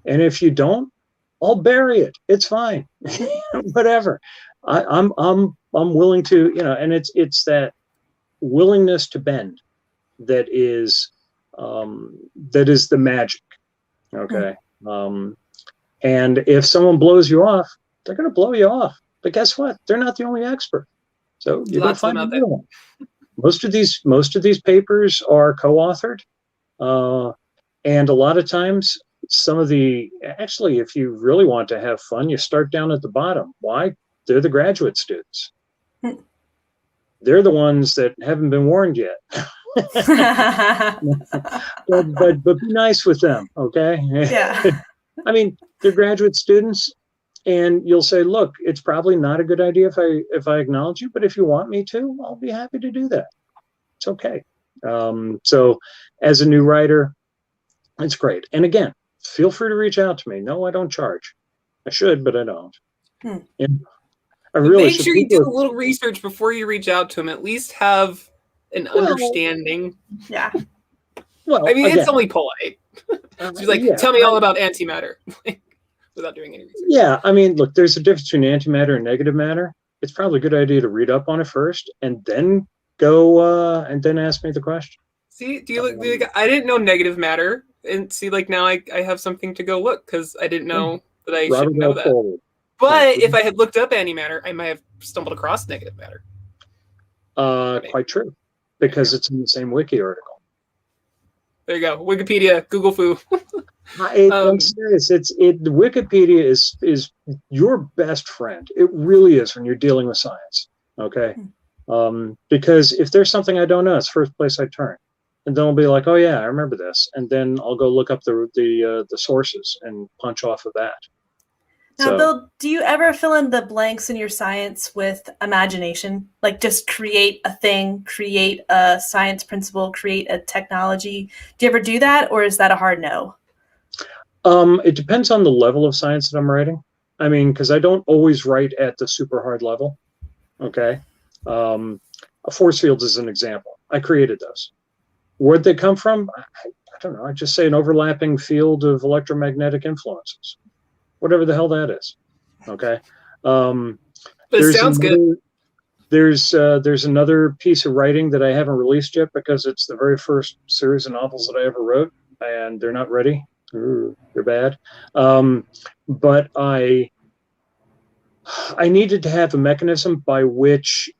And if you don't, I'll bury it. It's fine. Whatever. I'm willing to, and it's that willingness to bend that is the magic. Okay. And if someone blows you off, they're going to blow you off. But guess what? They're not the only expert. So you don't find another one. Most of these papers are co-authored, and a lot of times actually, if you really want to have fun, you start down at the bottom. Why? They're the graduate students. They're the ones that haven't been warned yet. but be nice with them, okay? Yeah. I mean, they're graduate students, and you'll say, look, it's probably not a good idea if I acknowledge you, but if you want me to, I'll be happy to do that. It's okay. So as a new writer, it's great. And again, feel free to reach out to me. No, I don't charge. I should, but I don't. And I really make sure you do a little research before you reach out to them. At least have an understanding. Yeah. Well, I mean, again, it's only polite. She's like, tell me all about antimatter without doing any research. Yeah, I mean, look, there's a difference between antimatter and negative matter. It's probably a good idea to read up on it first and then go and then ask me the question. See, I didn't know negative matter, and see, like now I have something to go look because I didn't know that I should know that. Forward. But if I had looked up antimatter, I might have stumbled across negative matter. Quite true, because it's in the same wiki article. There you go, Wikipedia, Google Foo. I'm serious. Wikipedia is your best friend. It really is when you're dealing with science. Okay. Because if there's something I don't know, it's the first place I turn. And then I'll be like, oh yeah, I remember this. And then I'll go look up the sources and punch off of that. Now, Bill, do you ever fill in the blanks in your science with imagination? Like just create a thing, create a science principle, create a technology. Do you ever do that, or is that a hard no? It depends on the level of science that I'm writing. I mean, because I don't always write at the super hard level. Okay. Force fields is an example. I created those. Where'd they come from? I don't know. I just say an overlapping field of electromagnetic influences. Whatever the hell that is. Okay. It sounds good. There's another piece of writing that I haven't released yet because it's the very first series of novels that I ever wrote, and they're not ready. Ooh, they're bad. But I needed to have a mechanism by which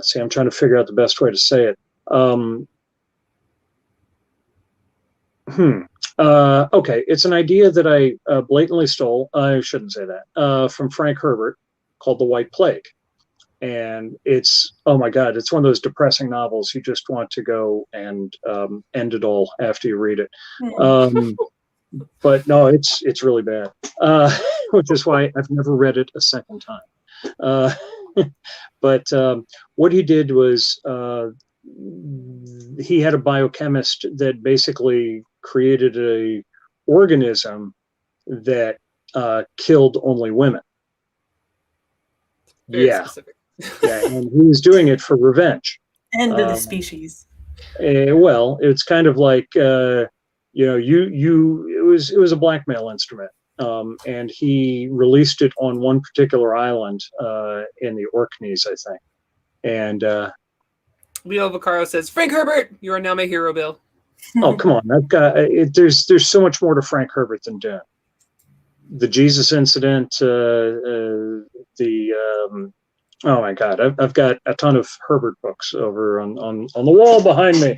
see, I'm trying to figure out the best way to say it. Okay, it's an idea that I blatantly stole. I shouldn't say that. From Frank Herbert, called The White Plague. And it's, oh my God, it's one of those depressing novels you just want to go and end it all after you read it. But no, it's really bad, which is why I've never read it a second time. But what he did was he had a biochemist that basically created a organism that killed only women. Very specific. Yeah, and he was doing it for revenge. End of the species. Well, it's kind of like it was a blackmail instrument, and he released it on one particular island in the Orkneys, I think. And Leo Vaccaro says, "Frank Herbert, you are now my hero, Bill." Oh, come on! I've got there's so much more to Frank Herbert than Dune. The Jesus incident, oh my God, I've got a ton of Herbert books over on the wall behind me.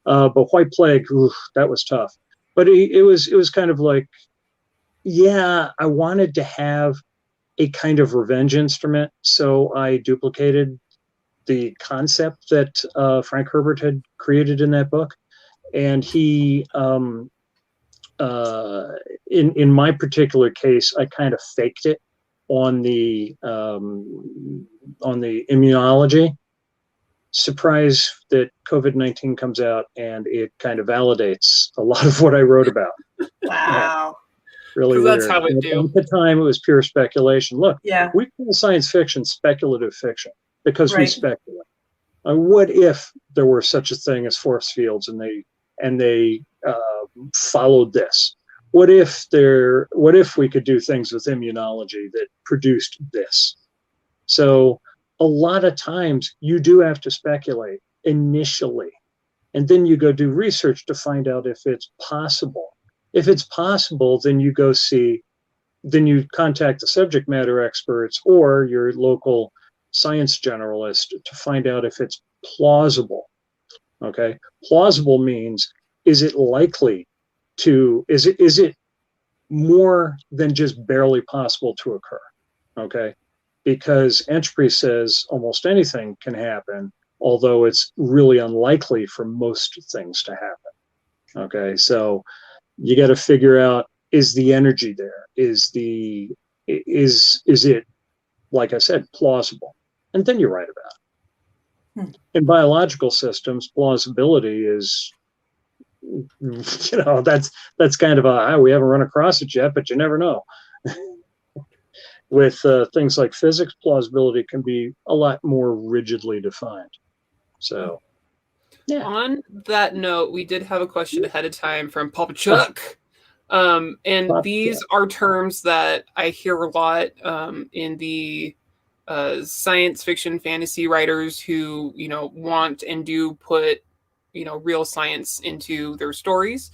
But White Plague, ooh, that was tough. But it was kind of like, yeah, I wanted to have a kind of revenge instrument, so I duplicated the concept that Frank Herbert had created in that book, and he, in my particular case, I kind of faked it on the immunology. Surprise that COVID-19 comes out and it kind of validates a lot of what I wrote about. Wow. Really weird. That's how it do. At the time, it was pure speculation. Look, yeah, we call science fiction speculative fiction because we right. speculate. What if there were such a thing as force fields and they followed this? What if we could do things with immunology that produced this? So a lot of times you do have to speculate initially, and then you go do research to find out if it's possible. If it's possible, then you contact the subject matter experts or your local science generalist to find out if it's plausible. Okay, plausible means, is it likely to, is it more than just barely possible to occur? Okay, because entropy says almost anything can happen, although it's really unlikely for most things to happen. Okay, so you got to figure out, is the energy there? Is it, like I said, plausible? And then you write about it. In biological systems, plausibility is, that's kind of we haven't run across it yet, but you never know. With things like physics, plausibility can be a lot more rigidly defined. So, yeah. On that note, we did have a question ahead of time from Papa Chuck. And these are terms that I hear a lot in the science fiction fantasy writers who, want and do put, real science into their stories.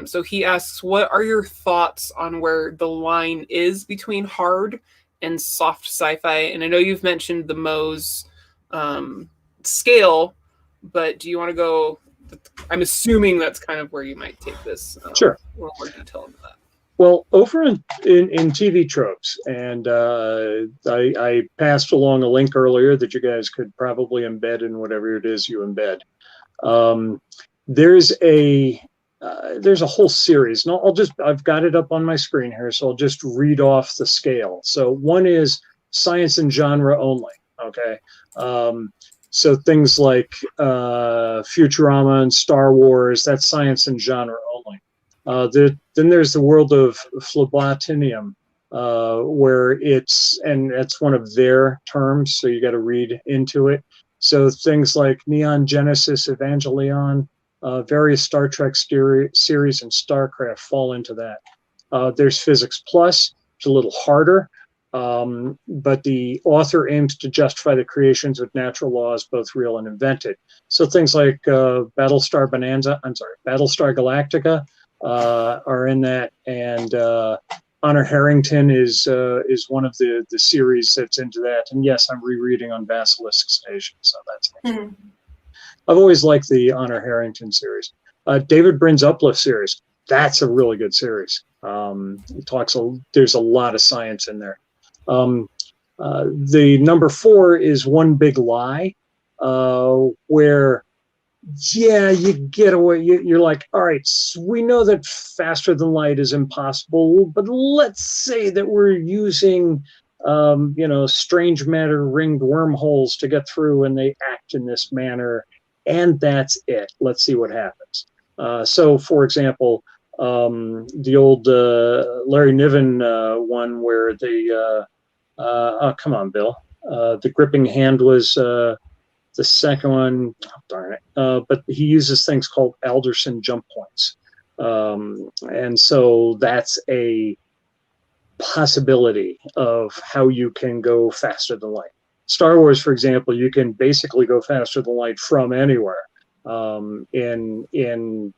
So he asks, what are your thoughts on where the line is between hard and soft sci-fi? And I know you've mentioned the Mohs scale, but do you want to go? I'm assuming that's kind of where you might take this. Sure. A little more detail into that. Well, over in TV tropes, and I passed along a link earlier that you guys could probably embed in whatever it is you embed. There's a whole series. And I've got it up on my screen here, so I'll just read off the scale. So one is science and genre only. Okay. So things like Futurama and Star Wars, that's science and genre only. Then there's the world of phlebotomium, where that's one of their terms, so you got to read into it. So things like Neon Genesis Evangelion, various Star Trek series and StarCraft fall into that. There's Physics Plus, it's a little harder, but the author aims to justify the creations with natural laws, both real and invented. So things like Battlestar Galactica are in that, and Honor Harrington is one of the series that's into that. And yes, I'm rereading on Basilisk Station, so that's next. I've always liked the Honor Harrington series. David Brin's Uplift series, that's a really good series. There's a lot of science in there. The number 4 is One Big Lie, where you get away. You're like, all right, so we know that faster than light is impossible, but let's say that we're using strange matter ringed wormholes to get through, and they act in this manner, and that's it. Let's see what happens. So, for example, the old Larry Niven one where oh, come on, Bill. The gripping hand was the second one. Oh, darn it. But he uses things called Alderson jump points. And so that's a possibility of how you can go faster than light. Star Wars, for example, you can basically go faster than light from anywhere. In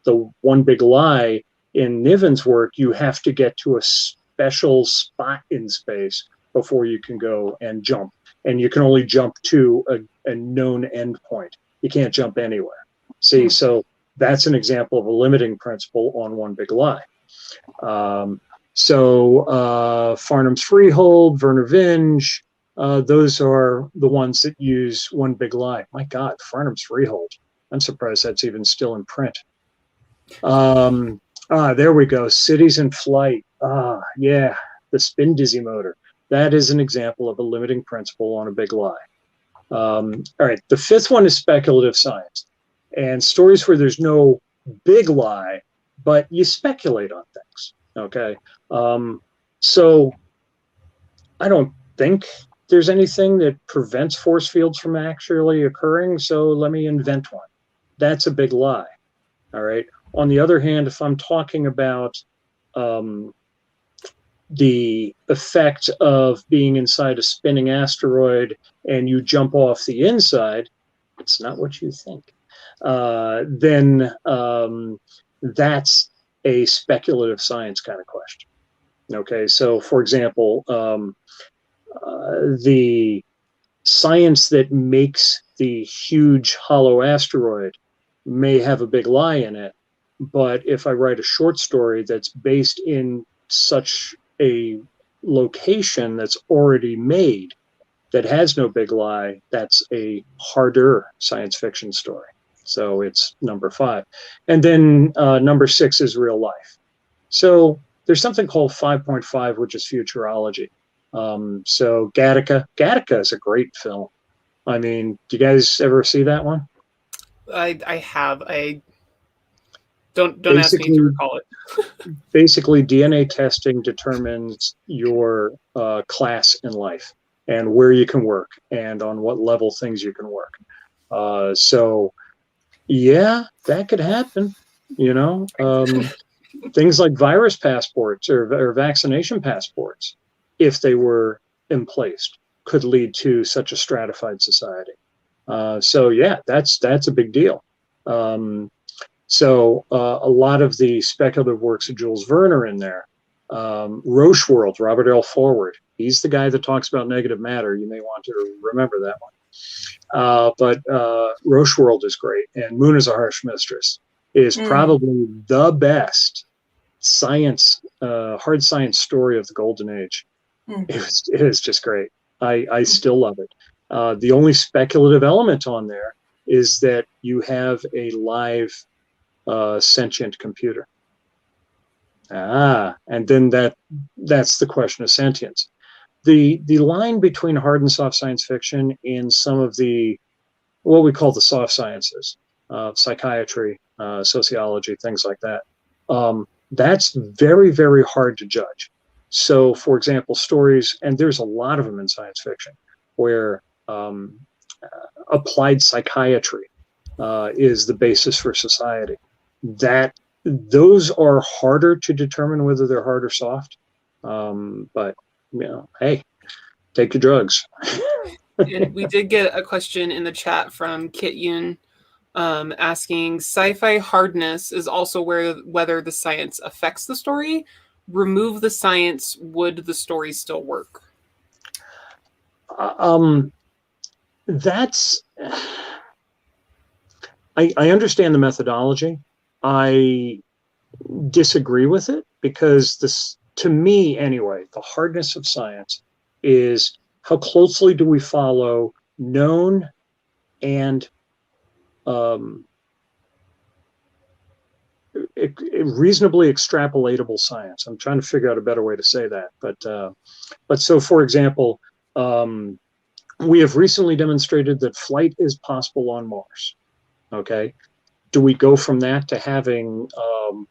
the One Big Lie, in Niven's work, you have to get to a special spot in space before you can go and jump. And you can only jump to a known endpoint. You can't jump anywhere. See, so that's an example of a limiting principle on One Big Lie. Farnham's Freehold, Werner Vinge, those are the ones that use One Big Lie. My God, Farnham's Freehold. I'm surprised that's even still in print. There we go. Cities in Flight. Yeah, the spin dizzy motor. That is an example of a limiting principle on a big lie. All right, the 5th one is speculative science, and stories where there's no big lie, but you speculate on things. Okay, so I don't think there's anything that prevents force fields from actually occurring, so let me invent one. That's a big lie. All right. On the other hand, if I'm talking about the effect of being inside a spinning asteroid and you jump off the inside, it's not what you think. Then that's a speculative science kind of question. Okay, so for example, the science that makes the huge hollow asteroid may have a big lie in it, but if I write a short story that's based in such a location that's already made that has no big lie, that's a harder science fiction story. So it's number 5. And then number 6 is real life. So there's something called 5.5, which is futurology. So Gattaca is a great film. I mean, do you guys ever see that one? I have. I don't ask me to recall it. Basically, DNA testing determines your class in life and where you can work and on what level things you can work. So, yeah, that could happen. You know, things like virus passports or vaccination passports, if they were emplaced, could lead to such a stratified society. So yeah, that's a big deal. So a lot of the speculative works of Jules Verne are in there. Roche World, Robert L. Forward. He's the guy that talks about negative matter. You may want to remember that one. But Roche World is great, and Moon is a Harsh Mistress is probably the best science, hard science story of the golden age. It is just great. I still love it. The only speculative element on there is that you have a live sentient computer. And then that's the question of sentience. The line between hard and soft science fiction in some of the what we call the soft sciences, psychiatry, sociology, things like that, that's very, very hard to judge. So, for example, stories, and there's a lot of them in science fiction, where applied psychiatry is the basis for society. Those are harder to determine whether they're hard or soft. But hey, take your drugs. And we did get a question in the chat from Kit Yoon asking, sci-fi hardness is also whether the science affects the story. Remove the science, would the story still work? That's... I understand the methodology. I disagree with it because this, to me anyway, the hardness of science is how closely do we follow known and reasonably extrapolatable science. I'm trying to figure out a better way to say that. But so, for example, we have recently demonstrated that flight is possible on Mars. Okay. Do we go from that to having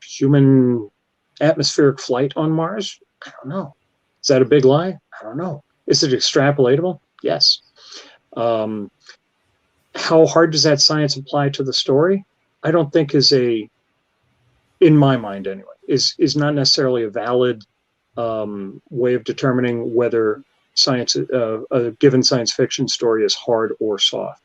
human atmospheric flight on Mars? I don't know. Is that a big lie? I don't know. Is it extrapolatable? Yes. How hard does that science apply to the story? I don't think in my mind anyway, is not necessarily a valid way of determining whether science, a given science fiction story is hard or soft.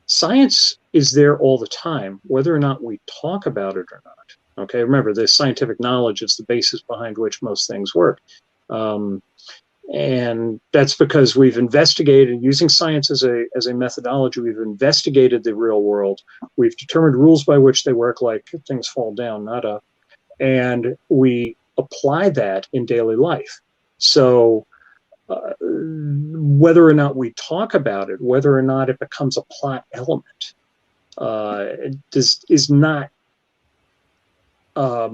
Science is there all the time, whether or not we talk about it or not. Okay, remember, the scientific knowledge is the basis behind which most things work. And that's because we've investigated, using science as a methodology, we've investigated the real world. We've determined rules by which they work, like things fall down, not up. And we apply that in daily life. So whether or not we talk about it, whether or not it becomes a plot element, is not a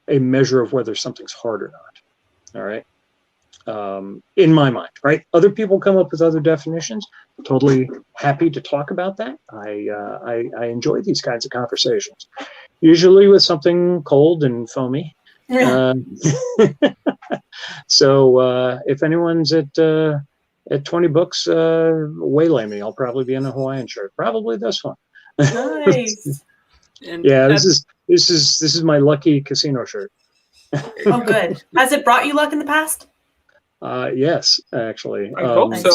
measure of whether something's hard or not. All right. In my mind, right? Other people come up with other definitions. I'm totally happy to talk about that. I enjoy these kinds of conversations, usually with something cold and foamy. So if anyone's at 20 books, waylay me. I'll probably be in a Hawaiian shirt. Probably this one. Nice. Yeah, this is my lucky casino shirt. Oh, good. Has it brought you luck in the past? Yes, actually. I hope so.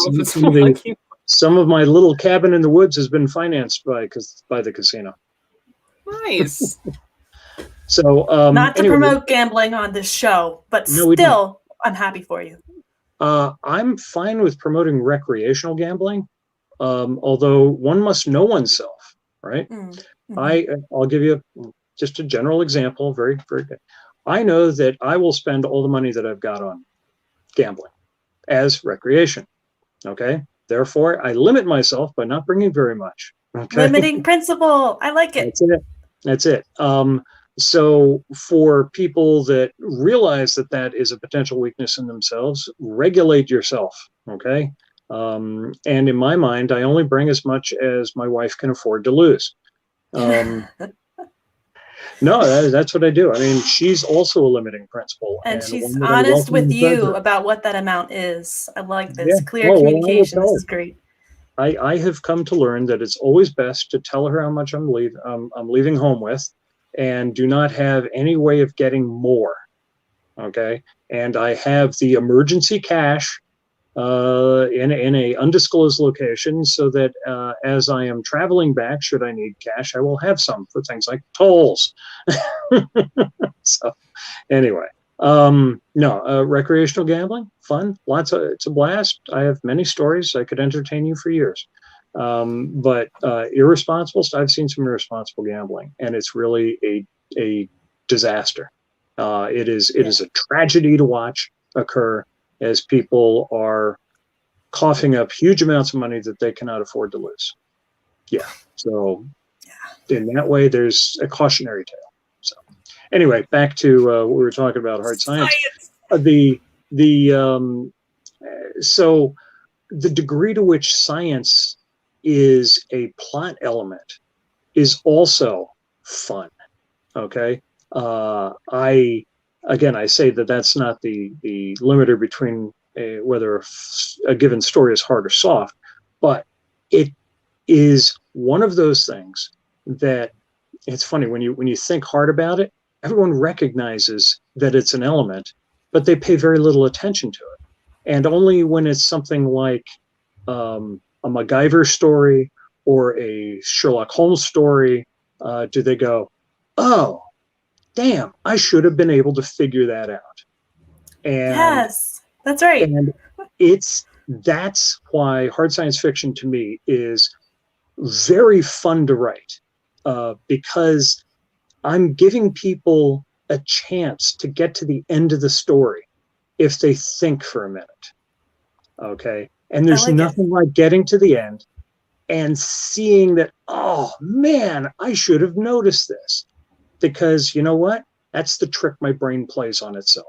Some of my little cabin in the woods has been financed by the casino. Nice. So not to promote gambling on this show, but still, I'm happy for you. I'm fine with promoting recreational gambling, although one must know oneself, right? Mm-hmm. I'll give you just a general example, very, very good. I know that I will spend all the money that I've got on gambling as recreation. Okay. Therefore, I limit myself by not bringing very much. Okay? Limiting principle. I like it. That's it. So for people that realize that that is a potential weakness in themselves, regulate yourself. Okay. And in my mind, I only bring as much as my wife can afford to lose. No, that's what I do. I mean, she's also a limiting principle. And she's honest with you about what that amount is. I like this. Yeah. Clear communication. This is great. I have come to learn that it's always best to tell her how much I'm leaving home with, and do not have any way of getting more. Okay. And I have the emergency cash in a undisclosed location, so that as I am traveling back, should I need cash, I will have some for things like tolls. So anyway, recreational gambling, fun, it's a blast. I have many stories. I could entertain you for years. But irresponsible, I've seen some irresponsible gambling, and it's really a disaster. It is a tragedy to watch occur as people are coughing up huge amounts of money that they cannot afford to lose. Yeah. So in that way, there's a cautionary tale. So anyway, back to what we were talking about, hard science. So the degree to which science is a plot element is also fun. Okay. I say that that's not the limiter between whether a given story is hard or soft, but it is one of those things that it's funny when you think hard about it, everyone recognizes that it's an element, but they pay very little attention to it. And only when it's something like a MacGyver story or a Sherlock Holmes story do they go, oh, damn, I should have been able to figure that out. And yes, that's right. And that's why hard science fiction to me is very fun to write, because I'm giving people a chance to get to the end of the story if they think for a minute. Okay. And there's nothing like getting to the end and seeing that, oh man, I should have noticed this. Because you know what? That's the trick my brain plays on itself.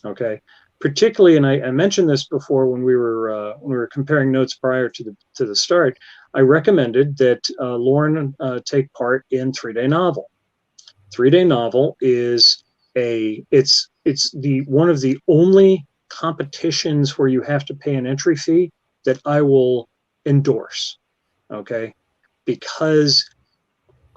Okay. Particularly, and I mentioned this before when we were comparing notes prior to the start. I recommended that Lauren take part in 3-Day Novel. 3-Day Novel is it's one of the only competitions where you have to pay an entry fee that I will endorse. Okay, because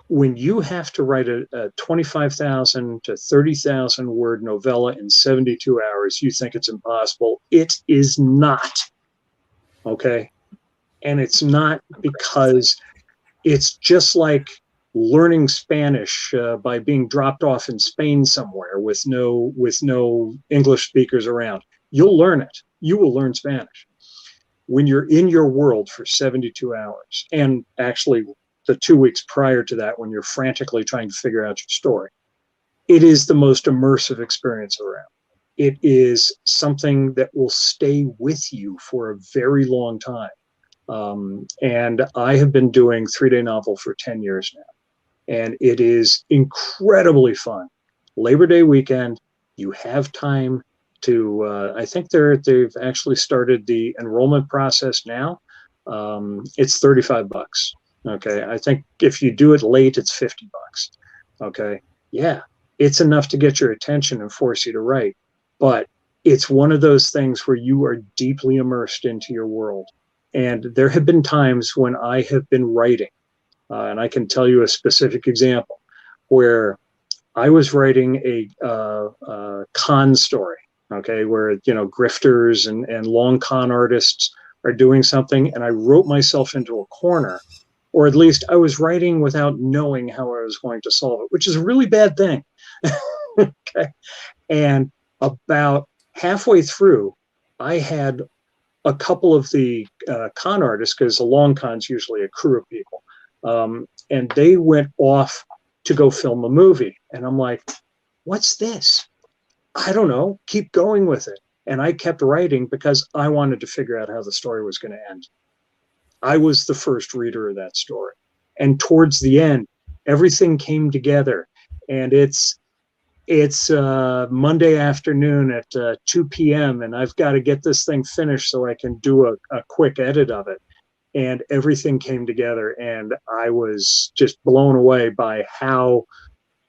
when you have to write a 25,000 to 30,000 word novella in 72 hours, you think it's impossible. It is not. Okay. And it's not because it's just like learning Spanish by being dropped off in Spain somewhere with no English speakers around. You'll learn it. You will learn Spanish when you're in your world for 72 hours. And actually, the 2 weeks prior to that, when you're frantically trying to figure out your story, it is the most immersive experience around. It is something that will stay with you for a very long time. And I have been doing 3-Day Novel for 10 years now, and it is incredibly fun. Labor Day weekend, you have time to, I think they've actually started the enrollment process now. It's $35. Okay, I think if you do it late, it's $50. Okay, yeah, it's enough to get your attention and force you to write. But it's one of those things where you are deeply immersed into your world. And there have been times when I have been writing, and I can tell you a specific example, where I was writing a con story, okay, where, grifters and long con artists are doing something, and I wrote myself into a corner. Or at least I was writing without knowing how I was going to solve it, which is a really bad thing. Okay. And about halfway through, I had a couple of the con artists, because a long con's usually a crew of people, and they went off to go film a movie. And I'm like, what's this? I don't know. Keep going with it. And I kept writing because I wanted to figure out how the story was going to end. I was the first reader of that story. And towards the end, everything came together. And it's Monday afternoon at 2 p.m. and I've got to get this thing finished so I can do a quick edit of it. And everything came together, and I was just blown away by how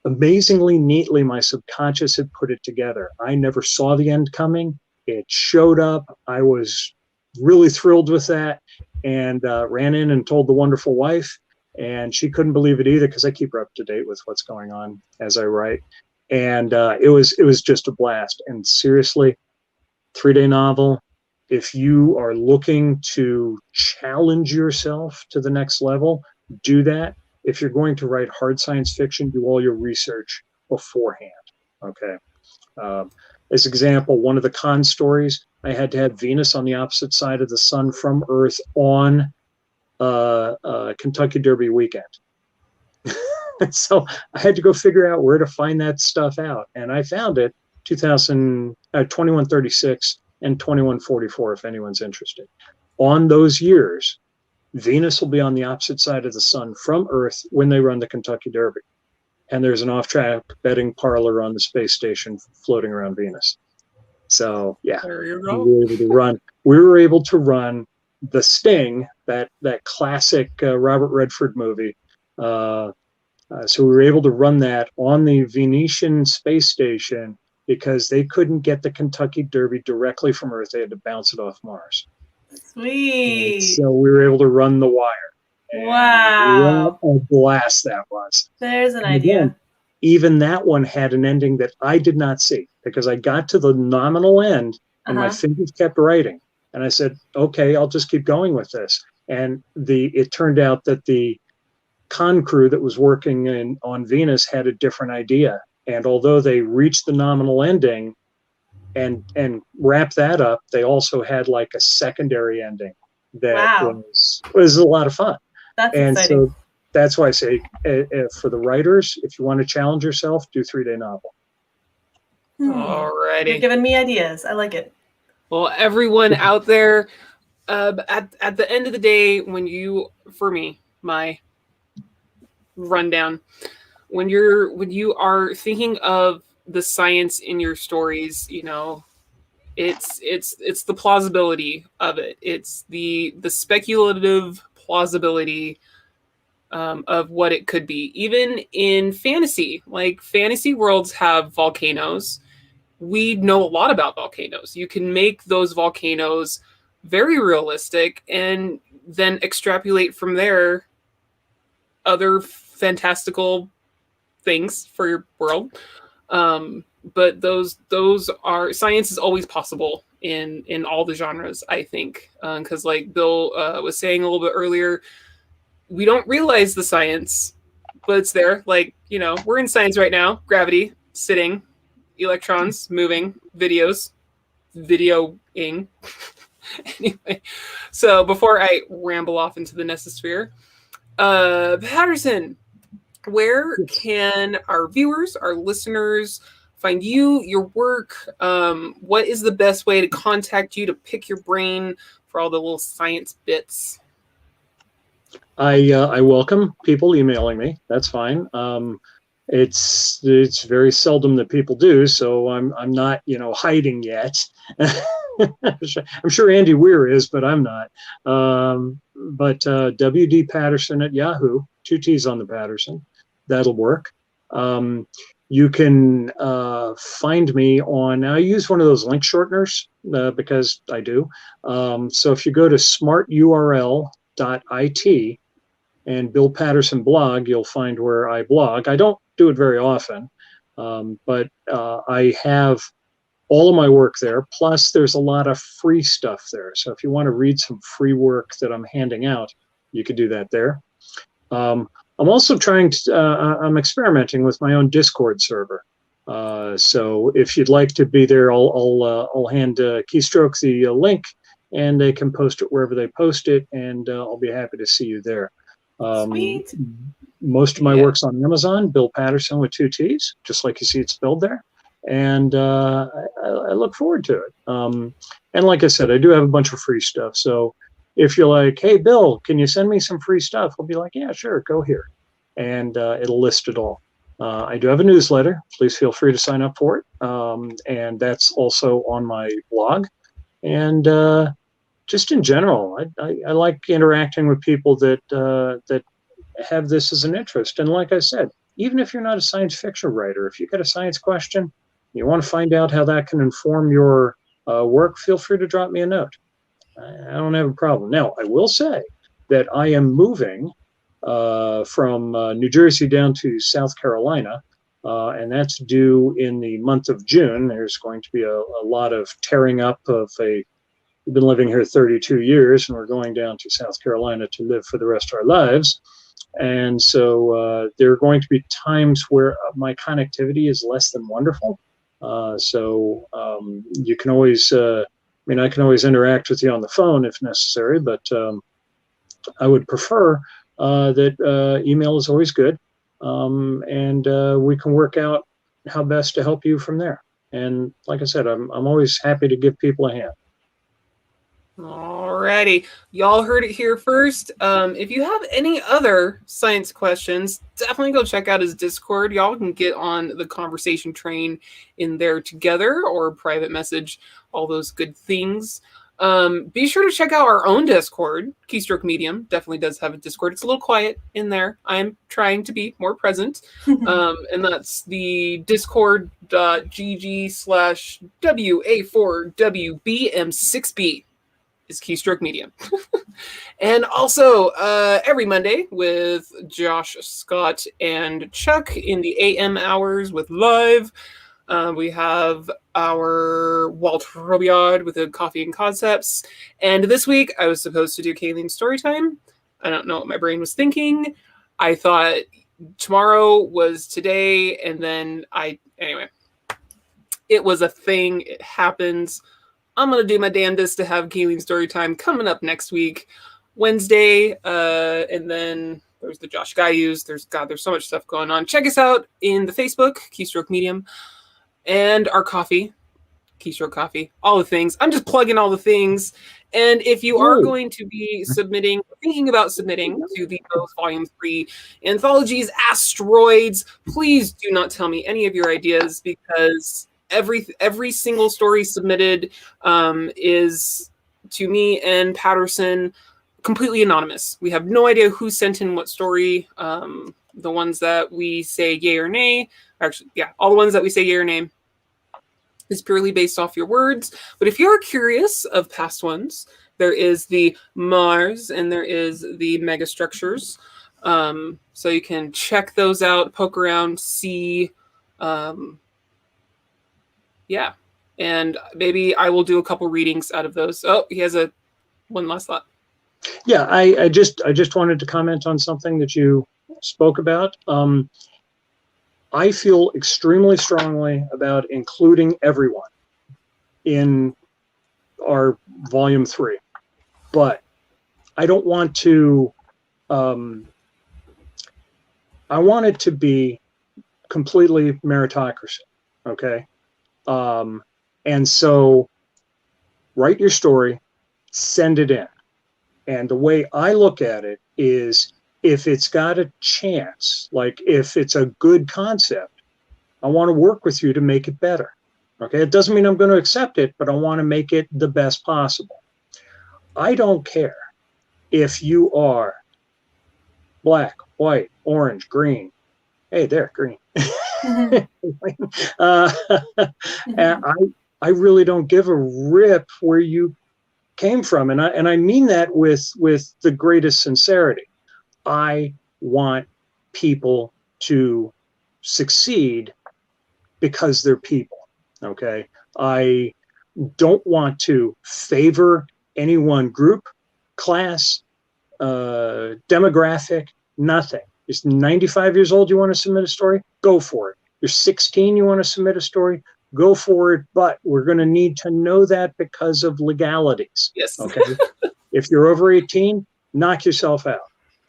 amazingly neatly my subconscious had put it together. I never saw the end coming. It showed up. I was really thrilled with that, and ran in and told the wonderful wife, and she couldn't believe it either, because I keep her up to date with what's going on as I write. And it was just a blast. And seriously, 3-Day Novel, if you are looking to challenge yourself to the next level, do that. If you're going to write hard science fiction, do all your research beforehand. Okay. As example, one of the con stories, I had to have Venus on the opposite side of the sun from Earth on Kentucky Derby weekend. So I had to go figure out where to find that stuff out. And I found it 2136 and 2144, if anyone's interested. On those years, Venus will be on the opposite side of the sun from Earth when they run the Kentucky Derby. And there's an off-track betting parlor on the space station floating around Venus. So yeah, there you go. We were able to run The Sting, that classic Robert Redford movie. So we were able to run that on the Venetian space station because they couldn't get the Kentucky Derby directly from Earth. They had to bounce it off Mars. Sweet. And so we were able to run The Wire. Wow. What a blast that was. There's an idea. Again, even that one had an ending that I did not see because I got to the nominal end and my fingers kept writing. And I said, okay, I'll just keep going with this. And it turned out that the con crew that was working on Venus had a different idea. And although they reached the nominal ending and wrapped that up, they also had like a secondary ending that was a lot of fun. That's and exciting. So that's why I say for the writers, if you want to challenge yourself, do 3-day novel. Alrighty. You're giving me ideas. I like it. Well, everyone out there, at the end of the day, for me, my rundown, when you are thinking of the science in your stories, it's the plausibility of it. It's the speculative plausibility of what it could be. Even in fantasy, like fantasy worlds have volcanoes. We know a lot about volcanoes. You can make those volcanoes very realistic and then extrapolate from there other fantastical things for your world. But those are, science is always possible in all the genres, I think. Because like Bill was saying a little bit earlier, we don't realize the science, but it's there. Like, we're in science right now. Gravity, sitting, electrons moving, videoing. Anyway, so before I ramble off into the Nesosphere, Patterson, where can our viewers, our listeners find you, your work? What is the best way to contact you, to pick your brain for all the little science bits? I welcome people emailing me. That's fine. It's very seldom that people do, so I'm not hiding yet. I'm sure Andy Weir is, but I'm not. But WD Patterson at Yahoo, 2 T's on the Patterson. That'll work. You can find me on, I use one of those link shorteners because I do. So if you go to smarturl.it and Bill Patterson blog, you'll find where I blog. I don't do it very often, but I have all of my work there. Plus, there's a lot of free stuff there. So if you want to read some free work that I'm handing out, you could do that there. I'm also I'm experimenting with my own Discord server. So if you'd like to be there, I'll hand Keystroke the link, and they can post it wherever they post it, and I'll be happy to see you there. Sweet. Most of my work's on Amazon, Bill Patterson with 2 T's, just like you see it spelled there. And I look forward to it. And like I said, I do have a bunch of free stuff. So if you're like, hey, Bill, can you send me some free stuff? I'll be like, yeah, sure, go here. And it'll list it all. I do have a newsletter. Please feel free to sign up for it. And that's also on my blog. And just in general, I like interacting with people that have this as an interest. And like I said, even if you're not a science fiction writer, if you got a science question, you want to find out how that can inform your work, feel free to drop me a note. I don't have a problem. Now, I will say that I am moving from New Jersey down to South Carolina, and that's due in the month of June. There's going to be a lot of tearing up of we've been living here 32 years, and we're going down to South Carolina to live for the rest of our lives. And so there are going to be times where my connectivity is less than wonderful. So you can always, I can always interact with you on the phone if necessary, but I would prefer that email is always good. and we can work out how best to help you from there. And like I said, I'm always happy to give people a hand. Alrighty, y'all heard it here first. If you have any other science questions, definitely go check out his Discord. Y'all can get on the conversation train in there together, or private message, all those good things. Be sure to check out our own Discord. Keystroke Medium definitely does have a Discord. It's a little quiet in there. I'm trying to be more present. And that's the discord.gg/WA4WBM6B is Keystroke Medium. And also every Monday with Josh, Scott, and Chuck in the AM hours with Live. We have our Walt Robillard with the Coffee and Concepts. And this week I was supposed to do Kalene's Storytime. I don't know what my brain was thinking. I thought tomorrow was today, and then anyway, it was a thing. It happens. I'm going to do my damnedest to have Kalene's Storytime coming up next week, Wednesday. And then there's the Josh Guyus. There's so much stuff going on. Check us out in the Facebook, Keystroke Medium, and our coffee, Keystroke Coffee, all the things. I'm just plugging all the things. And if you are going to be thinking about submitting to the Mohs Volume 3 anthologies, Asteroids, please do not tell me any of your ideas, because every single story submitted is, to me and Patterson, completely anonymous. We have no idea who sent in what story. The ones that we say yay or nay, actually, yeah, all the ones that we say yay or nay is purely based off your words. But if you're curious of past ones, there is the Mars and there is the megastructures. So you can check those out, poke around, see. Yeah. And maybe I will do a couple readings out of those. Oh, he has one last thought. Yeah, I just wanted to comment on something that you spoke about. I feel extremely strongly about including everyone in our Volume 3, but I don't want to. I want it to be completely meritocracy. Okay. And so write your story, send it in. And the way I look at it is, if it's got a chance, like if it's a good concept, I want to work with you to make it better. Okay. It doesn't mean I'm going to accept it, but I want to make it the best possible. I don't care if you are black, white, orange, green. Hey, there, green. And I really don't give a rip where you came from, and I mean that with the greatest sincerity. I want people to succeed because they're people. Okay, I don't want to favor any one group, class, demographic, nothing. You're 95 years old, you want to submit a story? Go for it. You're 16, you want to submit a story? Go for it. But we're going to need to know that because of legalities. Yes. Okay. If you're over 18, knock yourself out.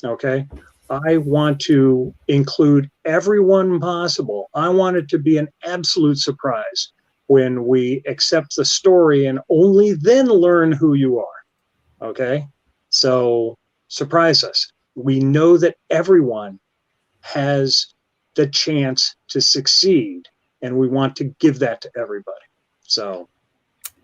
Okay. I want to include everyone possible. I want it to be an absolute surprise when we accept the story and only then learn who you are. Okay. So surprise us. We know that everyone has the chance to succeed, and we want to give that to everybody. So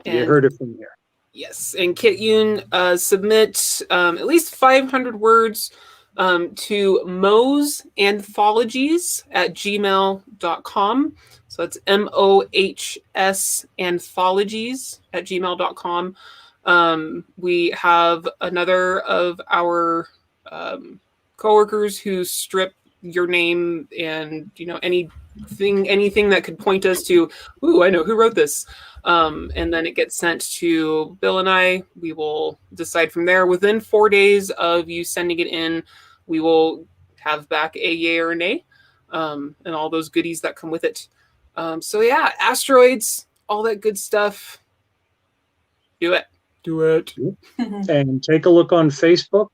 you heard it from here. Yes. And Kit Yoon, submit at least 500 words to mohsanthologies at gmail.com. So that's MOHS anthologies at gmail.com. We have another of our coworkers who strip your name and anything that could point us to, ooh, I know who wrote this. And then it gets sent to Bill and I. We will decide from there. Within 4 days of you sending it in, we will have back a yay or a nay, and all those goodies that come with it. So yeah, asteroids, all that good stuff. Do it. Do it. And take a look on Facebook.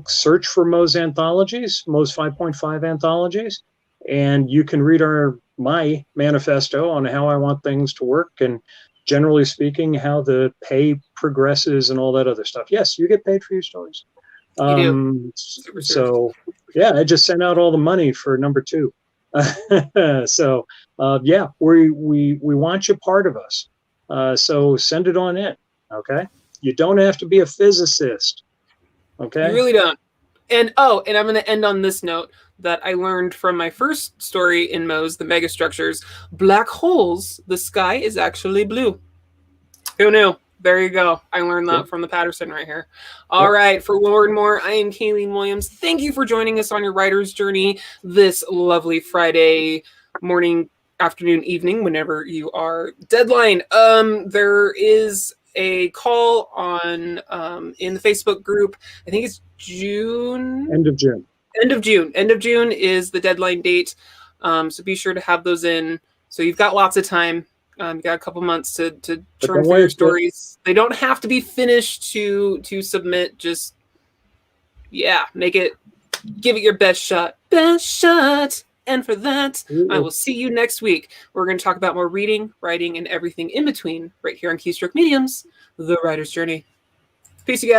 Search for Mohs anthologies, Mohs 5.5 anthologies, and you can read my manifesto on how I want things to work, and generally speaking, how the pay progresses and all that other stuff. Yes, you get paid for your stories. You do. So yeah, I just sent out all the money for number 2. So yeah, we want you part of us. So send it on in. Okay. You don't have to be a physicist. Okay. You really don't. And I'm going to end on this note that I learned from my first story in Mohs, the megastructures. Black holes, the sky is actually blue. Who knew? There you go. I learned that from the Patterson right here. All right. For Lord More, I am Kalene Williams. Thank you for joining us on your writer's journey this lovely Friday morning, afternoon, evening, whenever you are. Deadline. There is a call on in the Facebook group. I think it's June. End of June. End of June is the deadline date. So be sure to have those in. So you've got lots of time. You got a couple months to churn through your stories. They don't have to be finished to submit. Just make it. Give it your best shot. Best shot. And for that, I will see you next week. We're going to talk about more reading, writing, and everything in between right here on Keystroke Mediums, The Writer's Journey. Peace, you guys.